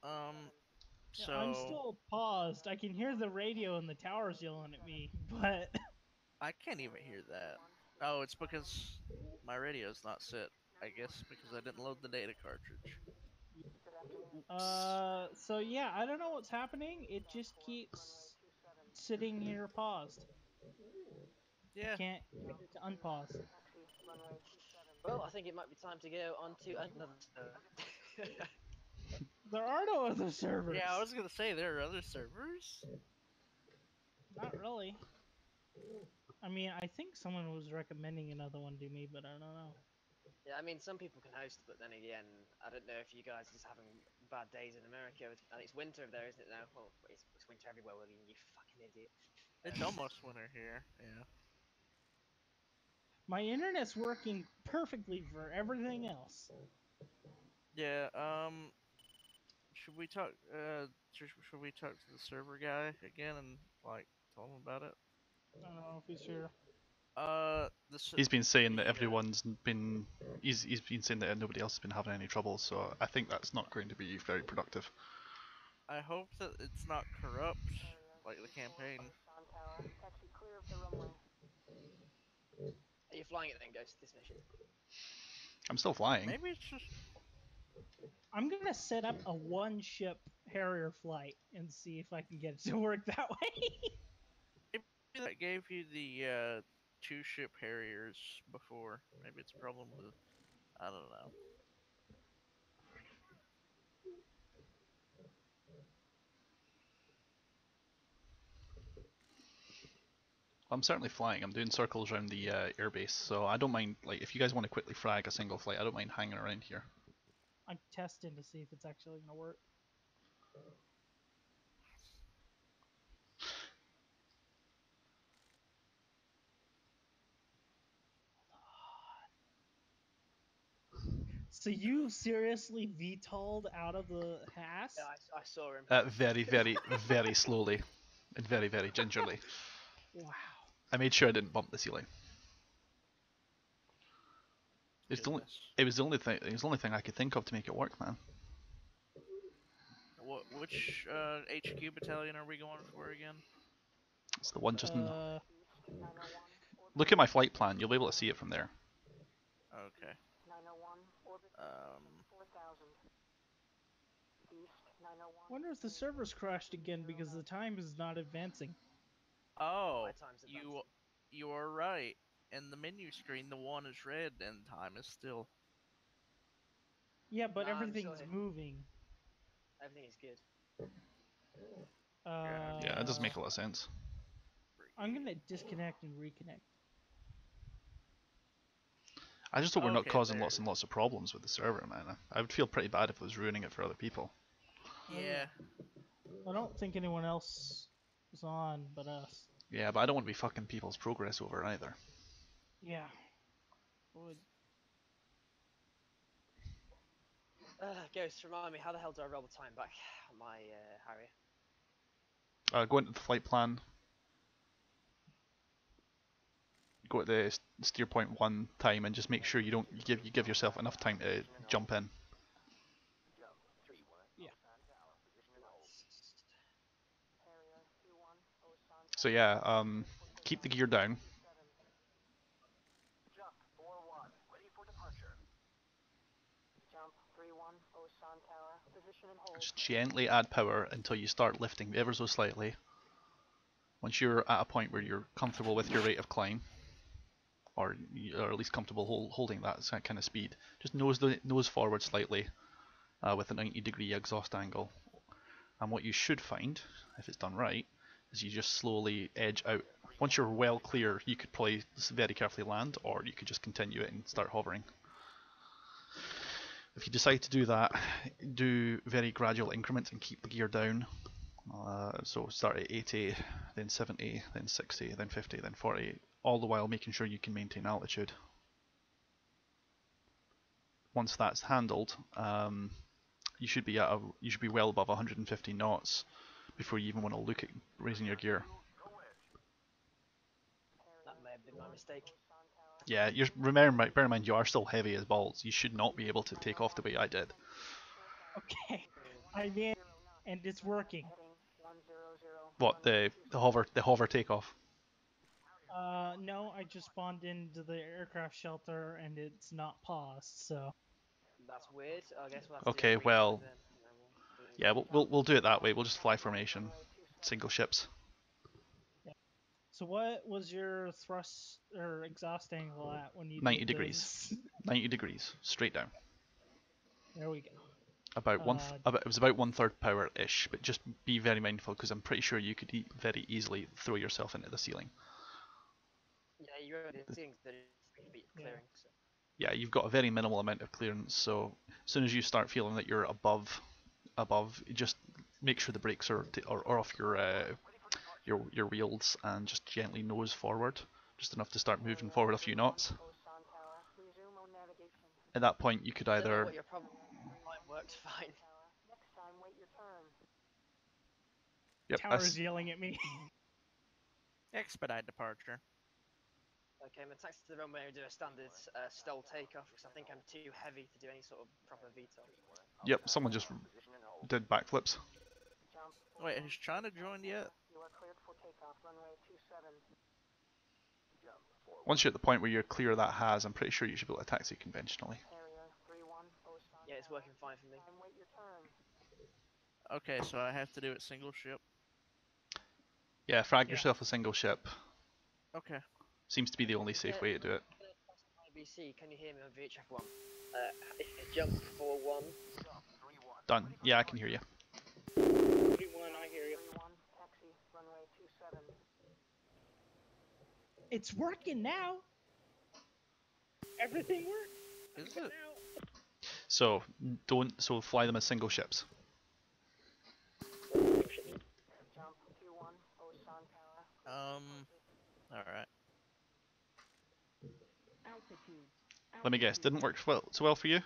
Yeah, So I'm still paused. I can hear the radio and the towers yelling at me, but I can't even hear that. Oh, it's because my radio's not set. I guess because I didn't load the data cartridge. Oops. so yeah, I don't know what's happening. It just keeps sitting here paused. Yeah. Can't get it to unpause. Well, I think it might be time to go on to another server. There are no other servers. Yeah, I was gonna say there are other servers. Not really. I mean, I think someone was recommending another one to me, but I don't know. Yeah, I mean, some people can host, but then again, I don't know if you guys are just having bad days in America. And it's winter there, isn't it now? Well, it's winter everywhere, William, you fucking idiot. It's almost winter here. Yeah. My internet's working perfectly for everything else. Yeah. Should we talk? Should we talk to the server guy again and like tell him about it? I don't know if he's here. He's been saying that everyone's been. He's been saying that nobody else has been having any trouble. So I think that's not going to be very productive. I hope that it's not corrupt, like the campaign. Are you flying it then, Ghost, this mission? I'm still flying. Maybe it's just. I'm gonna set up a one-ship Harrier flight and see if I can get it to work that way. Maybe that gave you the two-ship Harriers before. Maybe it's a problem with. I don't know. I'm certainly flying. I'm doing circles around the airbase, so I don't mind. Like, if you guys want to quickly frag a single flight, I don't mind hanging around here. I'm testing to see if it's actually gonna work. So you seriously VTOL'd out of the HAS? Yeah, I saw him. Very, very, very slowly, and very, very gingerly. Wow. I made sure I didn't bump the ceiling. It was the only thing. It was the only thing I could think of to make it work, man. Which HQ battalion are we going for again? It's the one just. Uh, Look at my flight plan. You'll be able to see it from there. Okay. wonder if the server's crashed again because the time is not advancing. Oh, My time's advancing. you are right. In the menu screen, the one is red and time is still. Yeah, but No, I'm everything's still here. moving. Everything is good. Yeah, it does make a lot of sense. I'm gonna disconnect and reconnect. I just hope we're not Okay, causing there. lots and lots of problems with the server, man. I would feel pretty bad if it was ruining it for other people. Yeah. I don't think anyone else is on but us. Yeah, but I don't want to be fucking people's progress over either. Yeah. Would. Ghost, remind me, how the hell do I roll the time back on my Harrier? Go into the flight plan. Go at the steer point 1 time and just make sure you give yourself enough time to jump in. Yeah. So yeah, keep the gear down. Jump 4-1, ready for departure. Jump 3-1, Osan Tower, position and hold. Just gently add power until you start lifting ever so slightly. Once you're at a point where you're comfortable with your rate of climb, or at least comfortable holding that kind of speed, just nose forward slightly with a 90-degree exhaust angle. And what you should find, if it's done right, is you just slowly edge out once you're well clear, you could probably very carefully land, or you could just continue it and start hovering. If you decide to do that, do very gradual increments and keep the gear down. So start at 80, then 70, then 60, then 50, then 40, all the while making sure you can maintain altitude. Once that's handled, you should be well above 150 knots before you even want to look at raising your gear. That may have been my mistake. Yeah, bear in mind you are still heavy as balls. You should not be able to take off the way I did. Okay, I'm in, and it's working. What, the hover takeoff? No, I just spawned into the aircraft shelter and it's not paused, so. That's weird. I guess we'll have to Okay, do a retry well, then, and then we'll do it yeah, again. we'll do it that way. We'll just fly formation, single ships. So what was your thrust or exhaust angle at when you 90 did degrees. this? 90 degrees, straight down. There we go. About it was about 1/3 power ish, but just be very mindful because I'm pretty sure you could very easily throw yourself into the ceiling. Yeah, you're already seeing the 3 feet of clearing. So. Yeah, you've got a very minimal amount of clearance, so as soon as you start feeling that you're above, just make sure the brakes are off your wheels and just gently nose forward, just enough to start moving forward a few knots. At that point, you could I don't know either. what your problem. Mine works fine. Yep, Tower's yelling at me. Expedite departure. Okay, I'm gonna taxi to the runway and do a standard stall takeoff because I think I'm too heavy to do any sort of proper VTOL. Yep, someone just did backflips. Wait, has China joined yet? Once you're at the point where you're clear of that has, I'm pretty sure you should be able to taxi conventionally. Yeah, it's working fine for me. Okay, so I have to do it single ship. Yeah, frag yourself a single ship. Okay. Seems to be the only safe way to do it. IBC, can you hear me on VHF1? It's jump 4-1. Done. Yeah, I can hear you. 31, I hear you. It's working now. Everything works. Is it? So fly them as single ships. Alright. Let me guess, didn't work so well for you?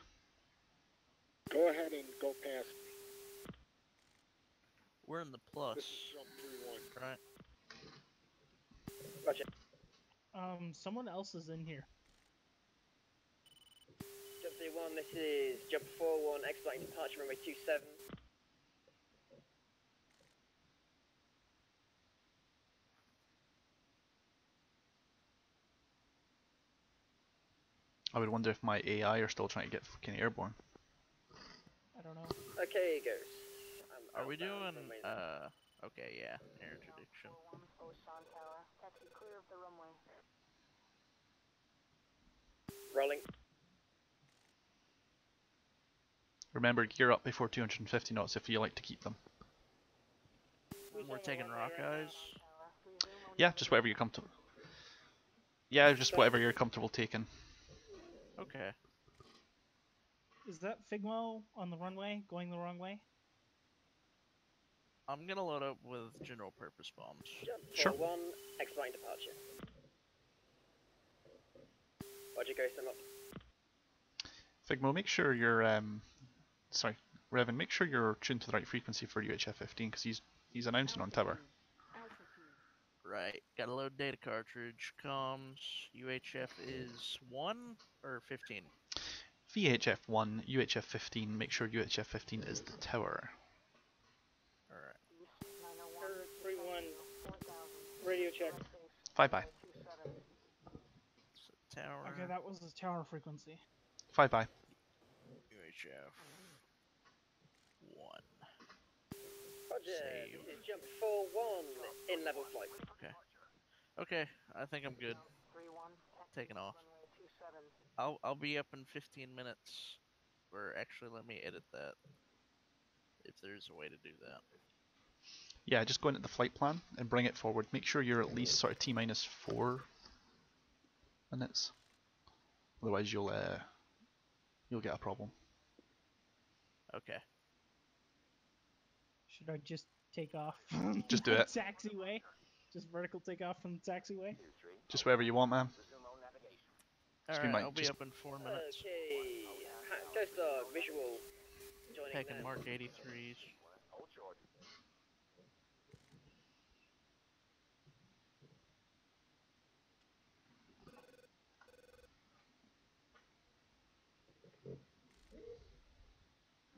Go ahead and go past me. We're in the plus, This is jump 3-1. right? Roger. Someone else is in here. Jump 3-1, this is jump 4-1, expediting departure runway 27. I would wonder if my AI are still trying to get fucking airborne. I don't know. Okay, it goes. Are we doing, okay, yeah, air introduction. Rolling. Remember, gear up before 250 knots if you like to keep them. We're taking rock eyes. Yeah, just whatever you're comfortable. Yeah, just whatever you're comfortable taking. Okay. Is that Figmo on the runway, going the wrong way? I'm gonna load up with general purpose bombs. Jump Sure. 4-1, expediting departure. Roger, go sum up. Figmo, make sure you're sorry, Revan, make sure you're tuned to the right frequency for UHF 15 because he's announcing on tower. Right. Gotta load data cartridge. Comms. UHF is 1 or 15? VHF 1, UHF 15. Make sure UHF 15 is the tower. Alright. 3-1, radio check. Fly by. So tower. Okay, that was the tower frequency. Fly by. UHF 1. Roger, Save. this is jump 4-1, in level flight. Okay, I think I'm good. Taking off. I'll be up in 15 minutes. Or actually, let me edit that. If there's a way to do that. Yeah, just go into the flight plan and bring it forward. Make sure you're at least sort of T-minus 4 minutes. Otherwise you'll get a problem. Okay. Should I just take off from Just do the it. taxiway? Just vertical take off from the taxiway? Just whatever you want, man. Just be Alright, mine. I'll be Just up in 4 minutes. Okay. Ghost Dog, visual. Joining Taking them. Mark 83s.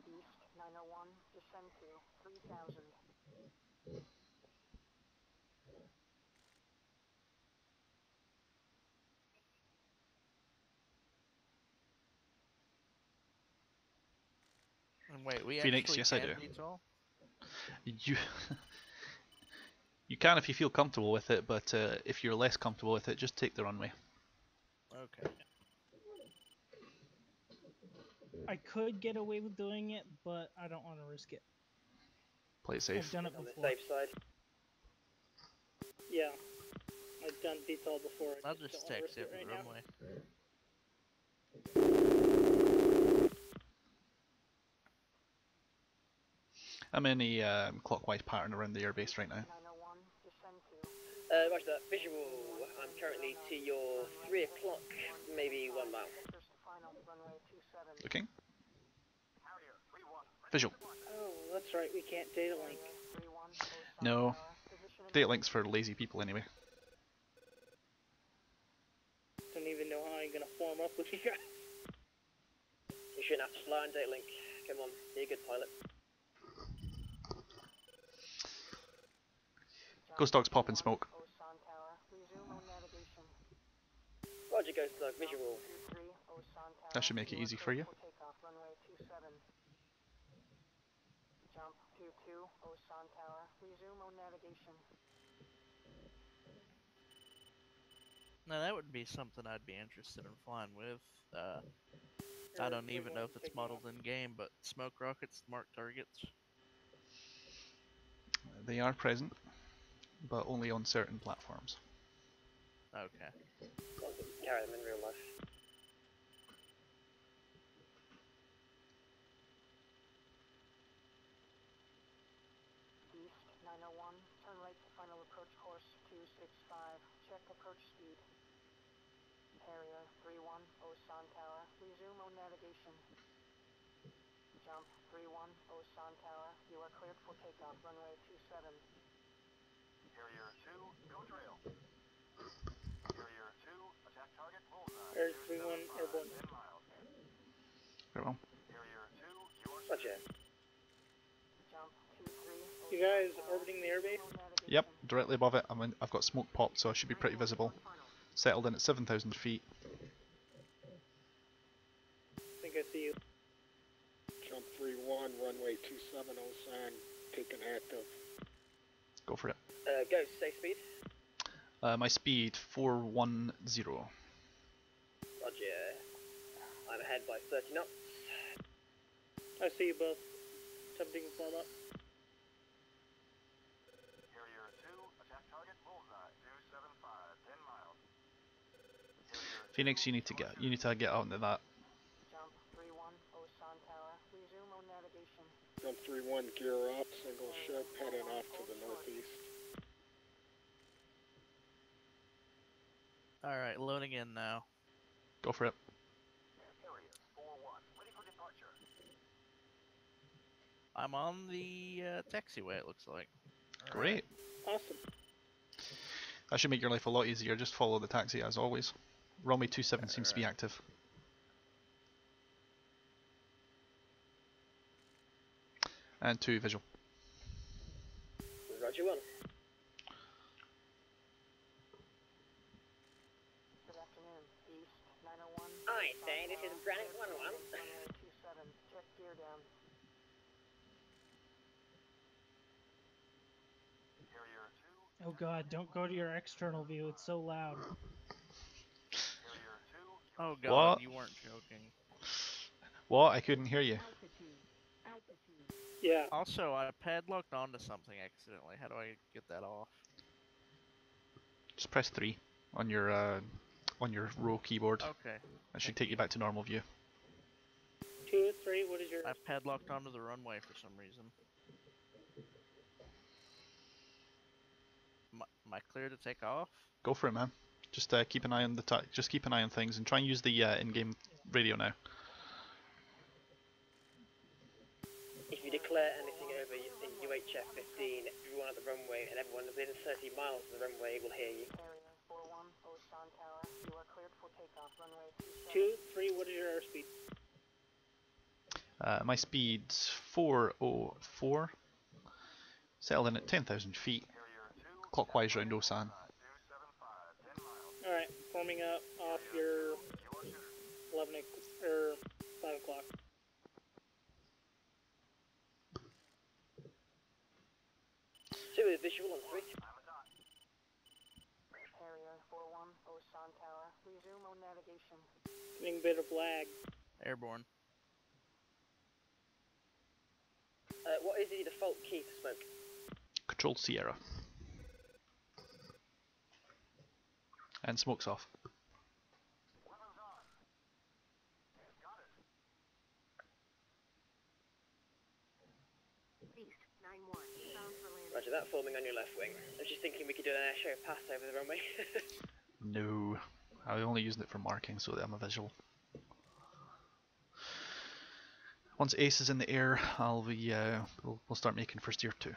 East 901, descend to 3000. And wait, we Phoenix, actually yes, I can do. VTOL? You you can if you feel comfortable with it, but if you're less comfortable with it, just take the runway. Okay. I could get away with doing it, but I don't want to risk it. Play it I've safe. done it On the before. safe side. Yeah. I've done VTOL before. I'll just taxi up the runway. I'm in a clockwise pattern around the airbase right now. 901, descend to Roger that. Visual. I'm currently to your 3 o'clock, maybe 1 mile. first to final, runway 27. Looking. Visual. Oh, that's right. We can't data link. 31, No. tower, position in Data links for lazy people anyway. Don't even know how I'm gonna form up with you guys. You shouldn't have to fly on data link. Come on, be a good pilot. Ghost Dog's popping smoke. Osan Tower, resume on navigation. Roger, Ghost Dog, visual. 23, Osan Tower. That should make it are easy for you. cleared for takeoff, runway 27. Jump 22, Osan Tower, resume on navigation. Now that would be something I'd be interested in flying with. I don't even know if it's modeled in game, but smoke rockets, mark targets. They are present, but only on certain platforms. Okay. Ones that carry them in real life. East 901, turn right to final approach course 265. Check approach speed. Harrier 31, Osan Tower, resume on navigation. Jump 31, Osan Tower, you are cleared for takeoff, runway 27. Harrier 2, go trail. Harrier 2, attack target bullseye. Air 31 airborne. 10 miles. Very well. Harrier 2, you're Roger. Jump 23. You guys orbiting the airbase? Yep, directly above it. I've got smoke popped, so I should be pretty visible. Settled in at 7,000 feet. I think I see you. Jump 31, runway 27, Osan, taken active. Go for it. Ghost, safe speed. My speed 410. Roger. I'm ahead by 30 knots. I see you both. Attempting to form up. Harrier 2, attack target bullseye. 275, 10 miles. Phoenix, you need to get out into that. Jump 31, Osan Tower, resume on navigation. Jump 31, gear up, single ship, heading off to the northeast. Alright, loading in now. Go for it. Harrier 4-1, ready for departure. I'm on the taxiway, it looks like. Great. Awesome. That should make your life a lot easier. Just follow the taxi as always. Runway 27 seems to be active. And 2 visual. Roger 1. Good afternoon. East 901. Hi, say, this is Granite 11. Runway 27. Check gear down. Harrier 2. Oh god, don't go to your external view. It's so loud. Harrier 2. Oh god, What? you weren't joking. What? I couldn't hear you. Altitude. Altitude. Yeah. Also, I padlocked onto something accidentally. How do I get that off? Just press 3 on your row keyboard. Okay. That should Thank take you you. back to normal view. 2, 3, what is your... I padlocked onto the runway for some reason. Am I clear to take off? Go for it, man. Just keep an eye on just keep an eye on things and try and use the in-game radio now. If you declare anything over in UHF 15, everyone at the runway and everyone within 30 miles of the runway will hear you. Harrier 41, Osan Tower. You are cleared for takeoff. Runway 2, 3, what is your airspeed? My speed's 404. Settled in at 10,000 feet. Clockwise round Osan. Alright, forming up off your 5 o'clock. So with visual on 3. Harrier 41, Osan Tower. Resume on navigation. Getting a bit of lag. Airborne. What is the default key for smoke? Control Sierra. And smoke's off. Roger that, forming on your left wing. I was just thinking we could do an air show pass over the runway. No. I'm only using it for marking so that I'm a visual. Once Ace is in the air, I'll be we'll start making for steer 2.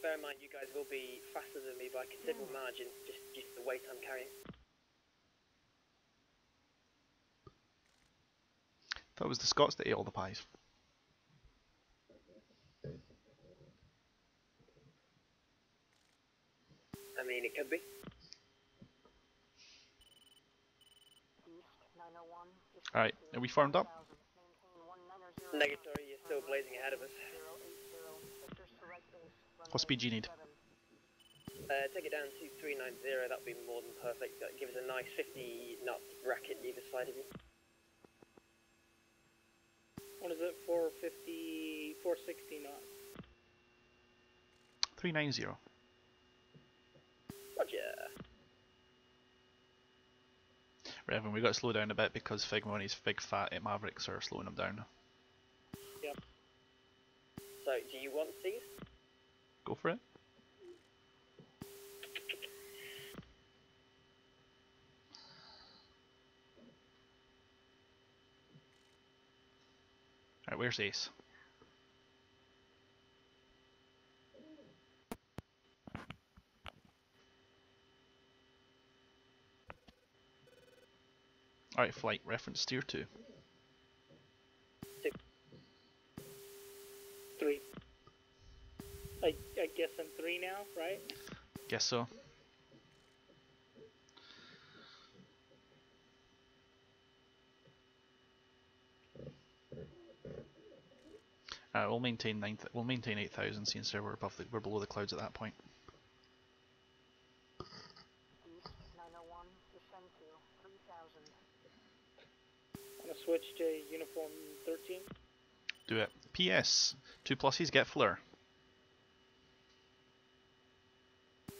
Bear in mind, you guys will be faster than me by a considerable margin, just due to the weight I'm carrying. That was the Scots that ate all the pies. I mean, it could be. East 901. Alright, are we formed up? Negatory, you're still blazing ahead of us. What speed do you need? Take it down to 390, that would be more than perfect. That gives us a nice 50 knot bracket either side of you. What is it? 450, 460 knots. 390. Roger. Revan, we got to slow down a bit because Figma and his big fat Mavericks are slowing him down. Yep. So, do you want these? Go for it. Alright, where's Ace? Alright, flight reference steer 2. 3. I guess I'm 3 now, right? Guess so. We'll maintain 8,000 since we're below the clouds at that point. East 901. Descend to 3000. I'm gonna switch to uniform 13. Do it. PS, 2 pluses get flare.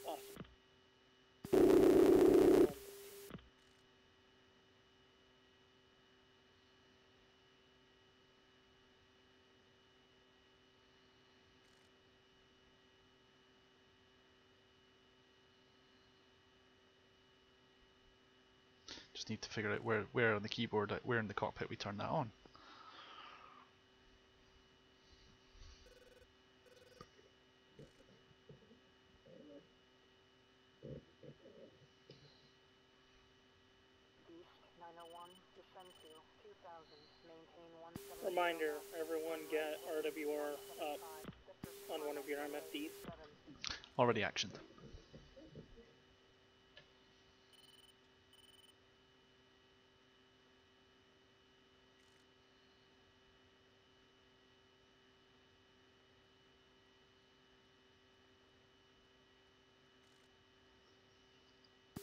Awesome. Just need to figure out where on the keyboard, where in the cockpit we turn that on. East 901. Descend to 2000. Maintain 170. Reminder, everyone get RWR up on one of your MFDs. Already actioned.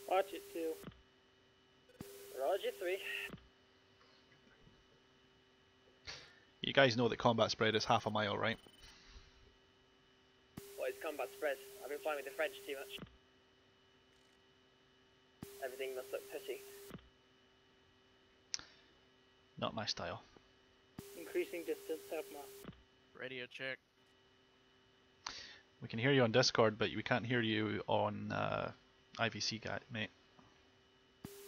Watch it too. Roger 3. You guys know that combat spread is half a mile, right? What is combat spread? I've been flying with the French too much. Everything must look pretty. Not my style. Increasing distance, half mile. Radio check. We can hear you on Discord, but we can't hear you on IVC, mate.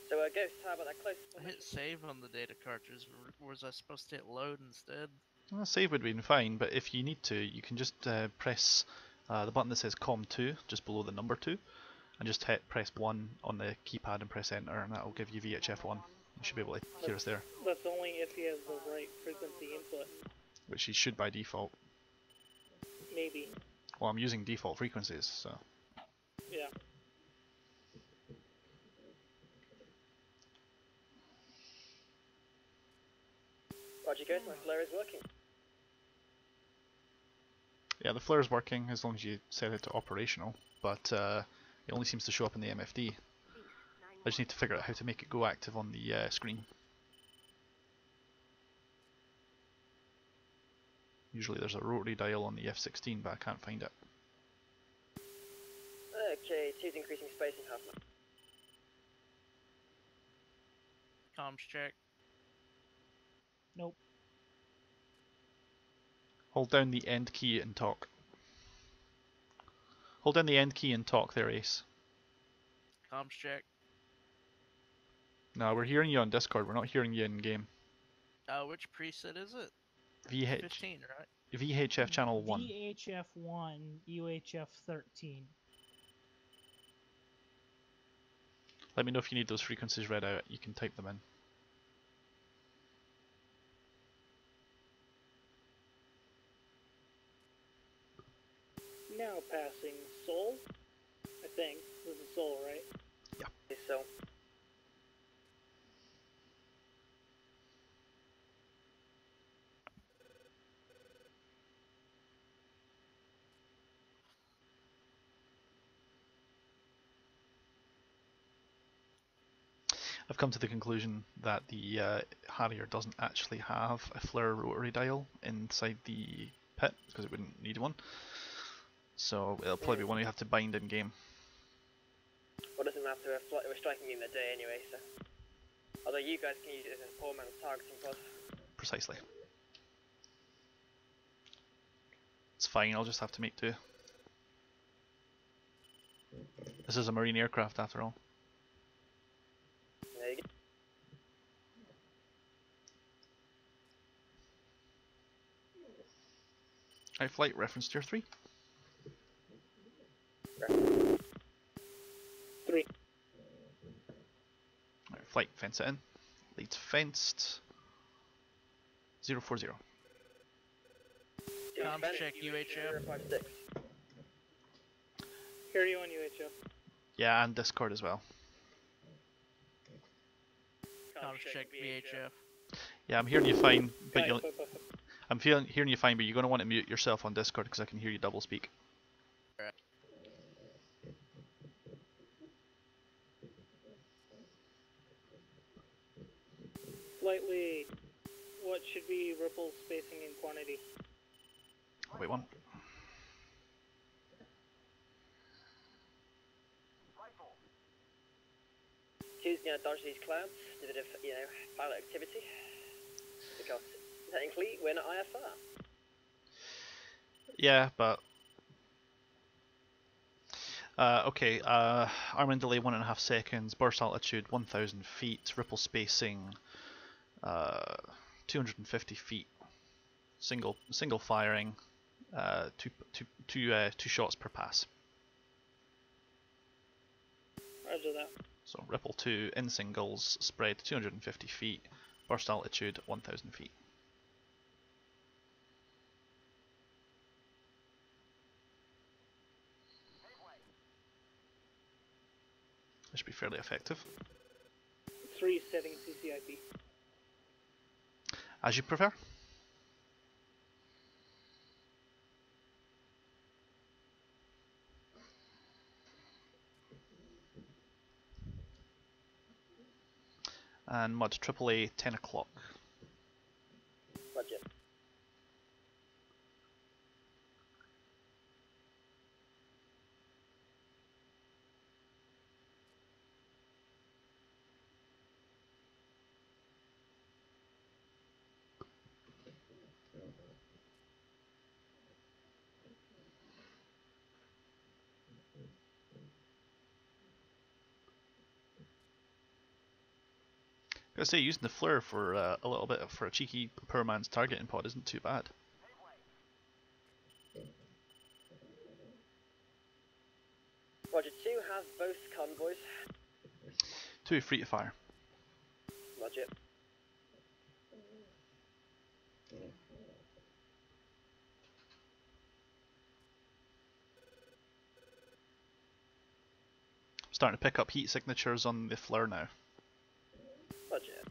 So, Ghost, how about that close? I hit save on the data cartridge. Was I supposed to hit load instead? Well, save would have been fine, but if you need to, you can just press the button that says COM2, just below the number 2, and just press 1 on the keypad and press enter, and that will give you VHF1. You should be able to hear us there. That's only if he has the right frequency input. Which he should by default. Maybe. Well, I'm using default frequencies, so. Yeah. Roger, Ghost, my flare is working. Yeah, the flare's working as long as you set it to operational, but it only seems to show up in the MFD. I just need to figure out how to make it go active on the screen. Usually there's a rotary dial on the F-16, but I can't find it. Okay, 2's increasing space in half mile. Comms check. Nope. Hold down the end key and talk. Hold down the end key and talk there, Ace. Comms check. No, we're hearing you on Discord, we're not hearing you in game. Which preset is it? VH 15, right? VHF channel 1. VHF 1, UHF 13. Let me know if you need those frequencies read out, you can type them in. Now passing Seoul. I think. This is Seoul, right? So, I've come to the conclusion that the Harrier doesn't actually have a flare rotary dial inside the pit, because it wouldn't need one. So it'll probably be one you have to bind in game. well, doesn't matter, we're striking in the day anyway, so. Although you guys can use it as a poor man's targeting pod. Precisely. It's fine, I'll just have to make do. This is a marine aircraft after all. There you go. Right, flight reference tier 3. 3. Right, flight fence it in. Leads fenced. 040. Comms check UHF. 056. Hear you on UHF. Yeah, and Discord as well. Comms check VHF. Yeah, I'm hearing you fine, but Guys, you'll, I'm hearing you fine, but you're going to want to mute yourself on Discord because I can hear you double speak. Flight lead. What should be ripple spacing and quantity? Wait one. Two's gonna dodge these clouds, do a bit of, pilot activity. Because technically we're not IFR. Yeah, but okay. Arm and delay 1.5 seconds. Burst altitude 1,000 feet. Ripple spacing 250 feet. Single firing. Two shots per pass. Roger that. So ripple 2 in singles, spread 250 feet, burst altitude 1,000 feet. This should be fairly effective. 3 setting CCIP. As you prefer. And Mud, AAA, 10 o'clock. Roger. Gotta say, using the flare for a little bit for a cheeky poor man's targeting pod isn't too bad. Roger, 2 have both convoys. 2 free to fire. Roger. Starting to pick up heat signatures on the flare now. Roger.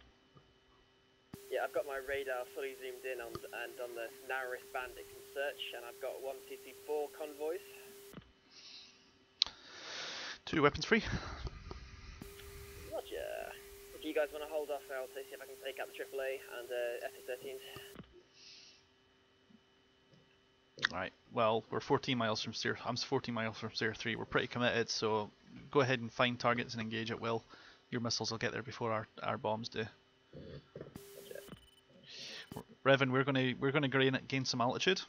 Yeah, I've got my radar fully zoomed in on and on the narrowest band it can search, and I've got 1, 2, 3, 4 convoys. 2 weapons free. Roger. Do you guys want to hold off? I'll see if I can take out the AAA and FA-13s. Right. Well, we're 14 miles from Steer. I'm 14 miles from Steer 3. We're pretty committed, so go ahead and find targets and engage at will. Your missiles will get there before our bombs do. Revan, we're gonna gain some altitude.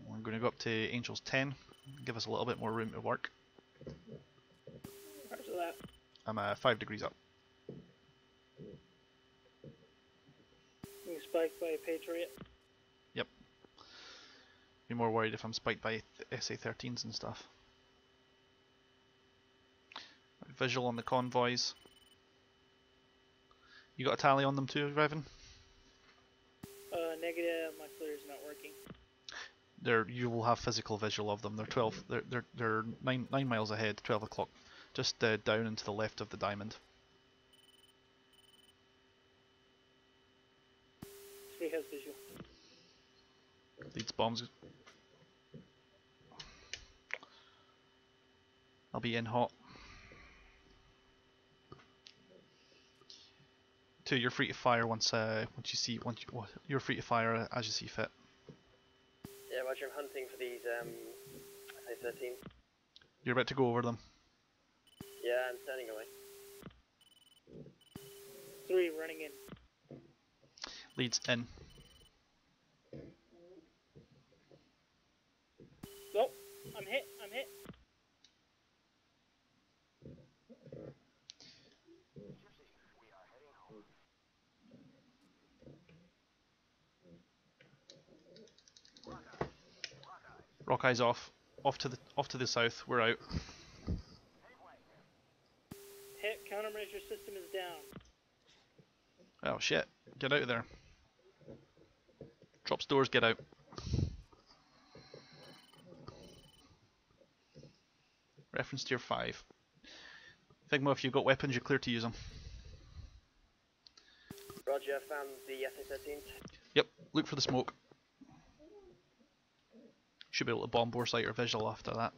We're gonna go up to Angels 10. Give us a little bit more room to work. Roger that. I'm 5 degrees up. Being spiked by a Patriot. Yep. Be more worried if I'm spiked by SA-13s and stuff. Visual on the convoys. You got a tally on them too, Revan? Negative. My flare's not working. You will have physical visual of them. They're 12. They're 9 miles ahead. 12 o'clock, just down and to the left of the diamond. 3 has visual. Leads bombs. I'll be in hot. 2, you're free to fire once you're free to fire as you see fit. Yeah, Roger, I'm hunting for these SA-13s. You're about to go over them. Yeah, I'm turning away. 3 running in. Leads in. Oh, I'm hit. I'm hit. Rockeyes off. Off to the south. We're out. Hit. Countermeasure system is down. Oh shit. Get out of there. Drop stores, get out. Reference tier 5. Figma, if you've got weapons, you're clear to use them. Roger, I found the SA-13s. Yep, look for the smoke. Should be able to bomb bore sight or visual after that.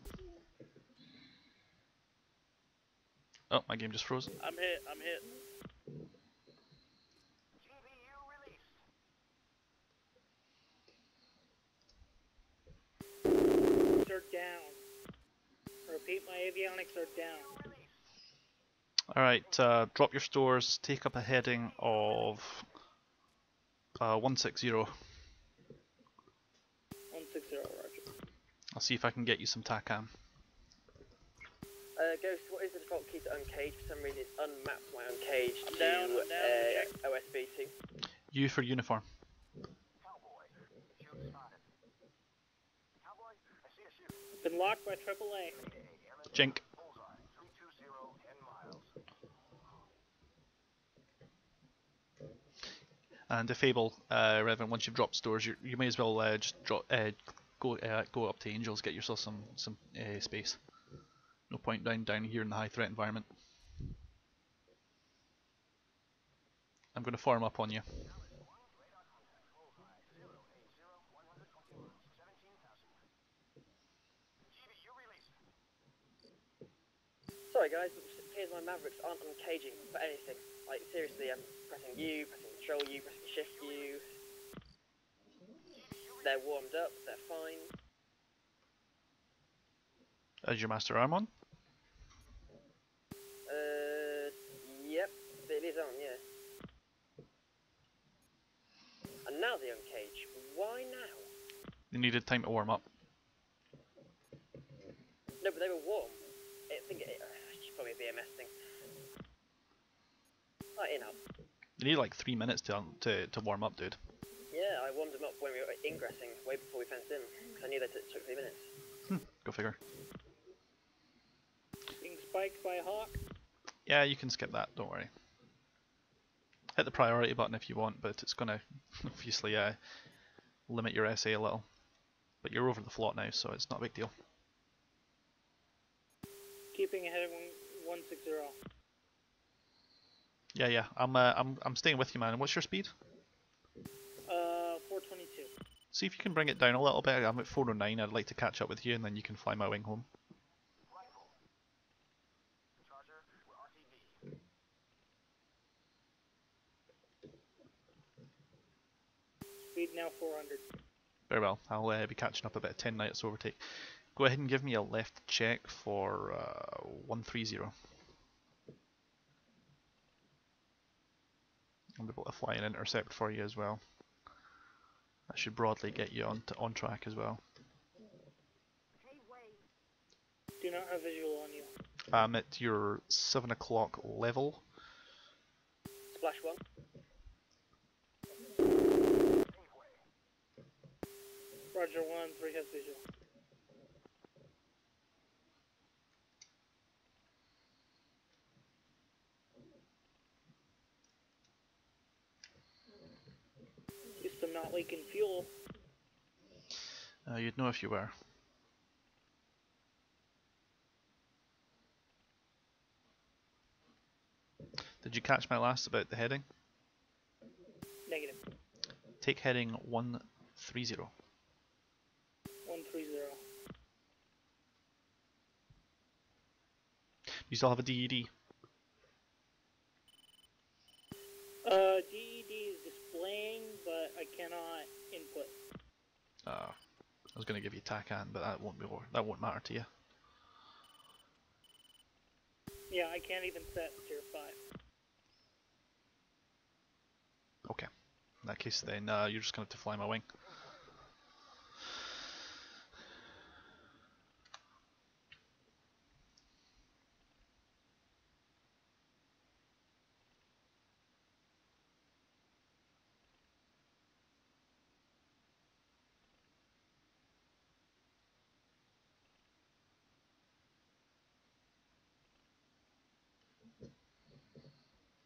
Oh, my game just froze. I'm hit. I'm hit. Are down. Repeat, my avionics are down. Alright, drop your stores, take up a heading of 160. 160, roger. I'll see if I can get you some TACAM. Ghost, what is the default key to uncage? For some reason it's unmapped my uncage I'm to down, OSB2. U for uniform. Been locked by AAA. Jink. And Defable, Revan, once you've dropped stores, you may as well just go up to Angels, get yourself some space. No point down here in the high threat environment. I'm going to form up on you. Sorry guys, but it appears my Mavericks aren't uncaging for anything. Like, seriously, I'm pressing U, pressing Control U, pressing Shift U. They're warmed up, they're fine. Is your master arm on? Yep, it is on, yeah. And now they uncage. Why now? You needed time to warm up. No, but they were warm. I think it's probably a BMS thing. Right, in up. You need like 3 minutes to warm up, dude. Yeah, I warmed them up when we were ingressing, way before we fenced in, because I knew they took 3 minutes. Go figure. Being spiked by a hawk. Yeah, you can skip that, don't worry. Hit the priority button if you want, but it's gonna obviously limit your SA a little. But you're over the float now, so it's not a big deal. Keeping ahead of 160. Yeah, I'm staying with you, man. What's your speed? 422. See if you can bring it down a little bit. I'm at 409. I'd like to catch up with you, and then you can fly my wing home. Speed now 400. Very well. I'll be catching up about 10 nights overtake. Go ahead and give me a left check for 130. I'm able to fly an intercept for you as well. That should broadly get you on track as well. Do not have visual on you. I'm at your 7 o'clock level. Splash 1. Roger 1, 3 has visual. At least I'm not leaking fuel. You'd know if you were. Did you catch my last about the heading? Negative. Take heading 130. 130. You still have a DED? DED is displaying, but I cannot input. I was going to give you TACAN, but that won't matter to you. Yeah, I can't even set tier 5. Okay. In that case, then you're just going to have to fly my wing.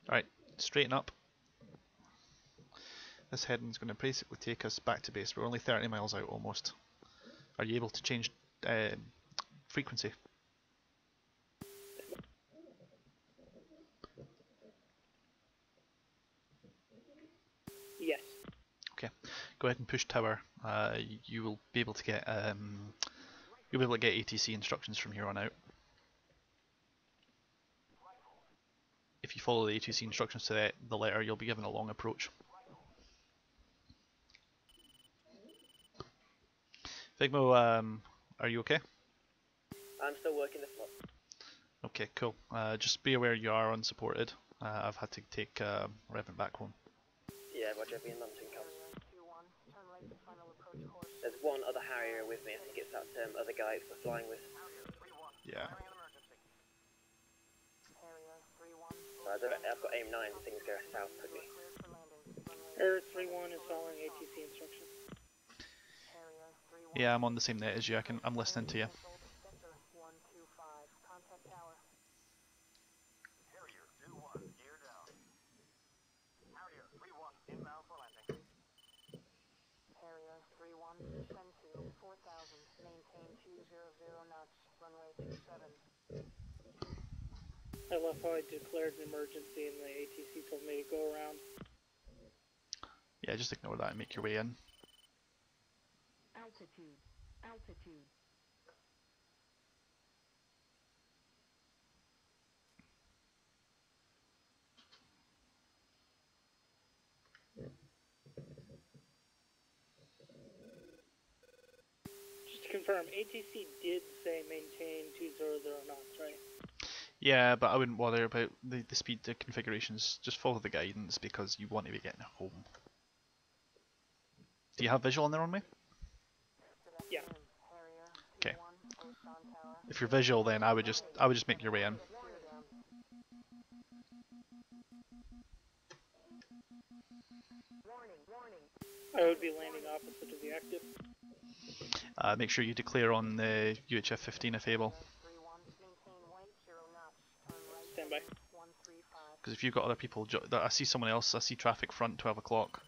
Alright, straighten up. This heading's going to basically take us back to base. We're only 30 miles out almost. Are you able to change frequency? Yes. Okay, go ahead and push tower. You will be able to get you'll be able to get ATC instructions from here on out. If you follow the ATC instructions to the letter, you'll be given a long approach. Figmo, are you okay? I'm still working the flop. Okay, cool. Just be aware you are unsupported. I've had to take Revenant back home. Yeah, Roger, being London comes. There's one other Harrier with me, I think it's that other guy we're flying with. Yeah. So I've got aim 9, things go south quickly. Error 3-1 is following ATC instructions. Yeah, I'm on the same net as you. I'm listening to you. Harrier 3-1, descend to 4,000, maintain 200 knots, runway 27. I love how I declared an emergency and the ATC told me to go around. Yeah, just ignore that and make your way in. Altitude, altitude. confirm, ATC did say maintain 200 knots, right? Yeah, but I wouldn't bother about the speed configurations. Just follow the guidance because you want to be getting home. Do you have visual on there on me? Yeah. Harrier, Okay. 3-1, Osan Tower. If you're visual, then I would just make your way in. Gear down. I would be landing opposite of the active. Make sure you declare on the UHF 15 if able. 3-1, maintain white, 0 knots. Turn right, Stand by. 135. Because if you've got other people, I see someone else. I see traffic front 12 o'clock.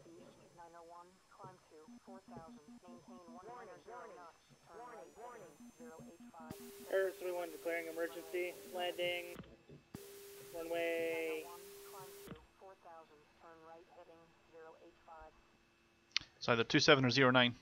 East, 901, climb to 4,000. Maintain 100 knots. Turn right, heading 085. Harrier 3-1 declaring emergency. Landing. Runway. 901, climb to 4,000. Turn right, heading 085. It's either 27 or 09.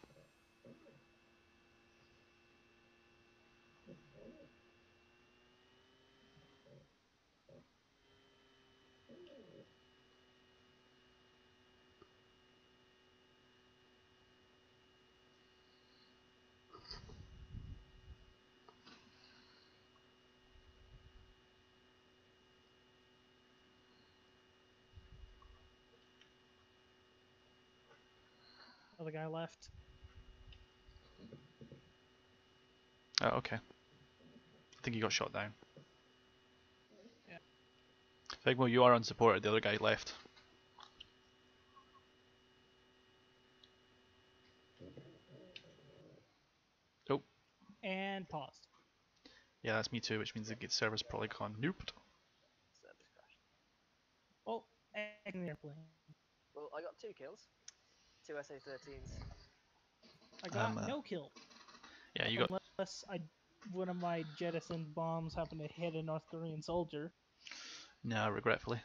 Other guy left. Oh, okay. I think he got shot down. Yeah. Figmo, you are unsupported. The other guy left. Oh. And paused. Yeah, that's me too, which means the server's probably gone nooped. Service crash. Oh, and the airplane. Well, I got 2 kills. 2 SA-13s. I got no kill. Yeah, you got. Unless one of my jettisoned bombs happened to hit a North Korean soldier. No, regretfully.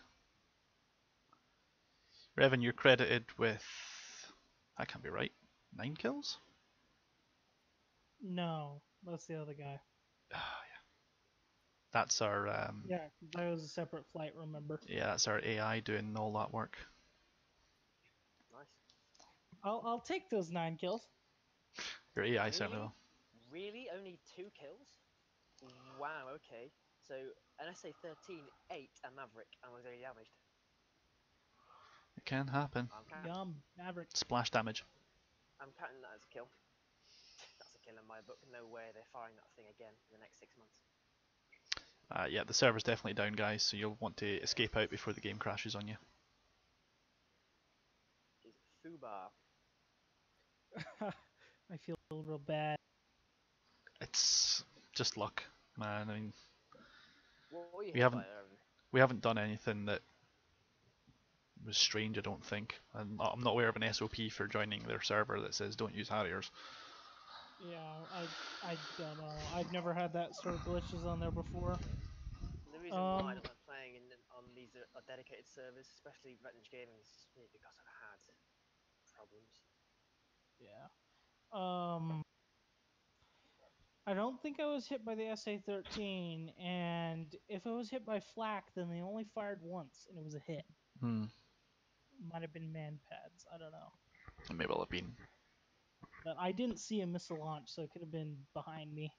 Revan, you're credited with. That can't be right. 9 kills? No, that's the other guy. Ah, yeah. That's our. Yeah, that was a separate flight, remember? Yeah, that's our AI doing all that work. Nice. I'll take those 9 kills. Your AI certainly Really? will. Really? Only 2 kills? Wow, okay. So, an SA-13 ate a Maverick and was only damaged. It can happen. Yum, Maverick. Splash damage. I'm counting that as a kill. That's a kill in my book. No way they're firing that thing again in the next 6 months. Yeah, the server's definitely down, guys, so you'll want to escape out before the game crashes on you. Is Fubar. I feel real bad. It's just luck, man. I mean, What were you we hit by, haven't done anything that was strange, I don't think. And I'm not aware of an SOP for joining their server that says don't use Harriers. Yeah, I don't know. I've never had that sort of glitches on there before. The reason why I don't like playing on these dedicated servers, especially Revenge Gaming, is just really because I've had problems. Yeah. I don't think I was hit by the SA-13, and if I was hit by flak, then they only fired once, and it was a hit. Might have been man pads. I don't know. It may well have been. But I didn't see a missile launch, so it could have been behind me.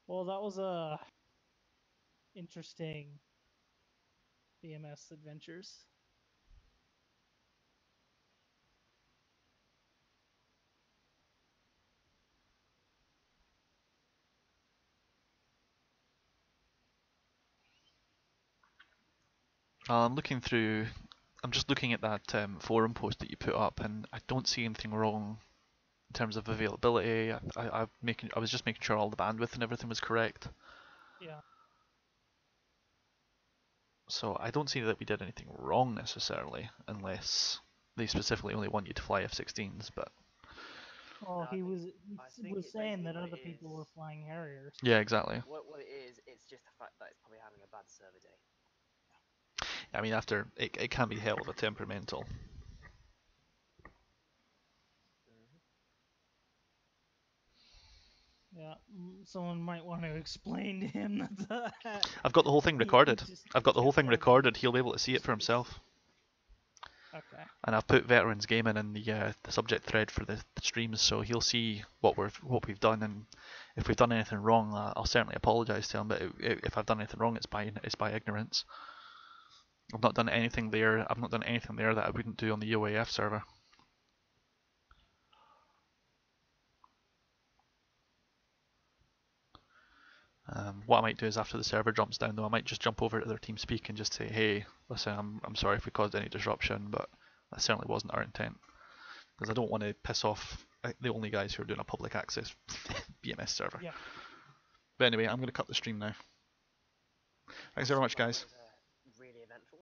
Well, that was a interesting BMS adventures. I'm looking through. I'm just looking at that forum post that you put up, and I don't see anything wrong in terms of availability. I was just making sure all the bandwidth and everything was correct. Yeah. So I don't see that we did anything wrong necessarily, unless they specifically only want you to fly F-16s. But Well, No, he think was it saying that basically what other it people is- were flying Harriers. yeah, exactly. What it is, it's just the fact that it's probably having a bad server day. I mean, after it can be hell of a temperamental. Yeah, someone might want to explain to him that. I've got the whole thing recorded. I've got the whole thing logging. recorded. He'll be able to see it for himself. Okay. And I've put Veterans Gaming in the subject thread for the streams, so he'll see what we've done, and if we've done anything wrong, I'll certainly apologise to him. But if I've done anything wrong, it's by ignorance. I've not done anything there. I've not done anything there that I wouldn't do on the UAF server. What I might do is after the server jumps down, though, I might just jump over to their TeamSpeak and just say, "Hey, listen, I'm sorry if we caused any disruption, but that certainly wasn't our intent." Because I don't want to piss off the only guys who are doing a public access BMS server. Yeah. But anyway, I'm going to cut the stream now. Thanks very much, guys.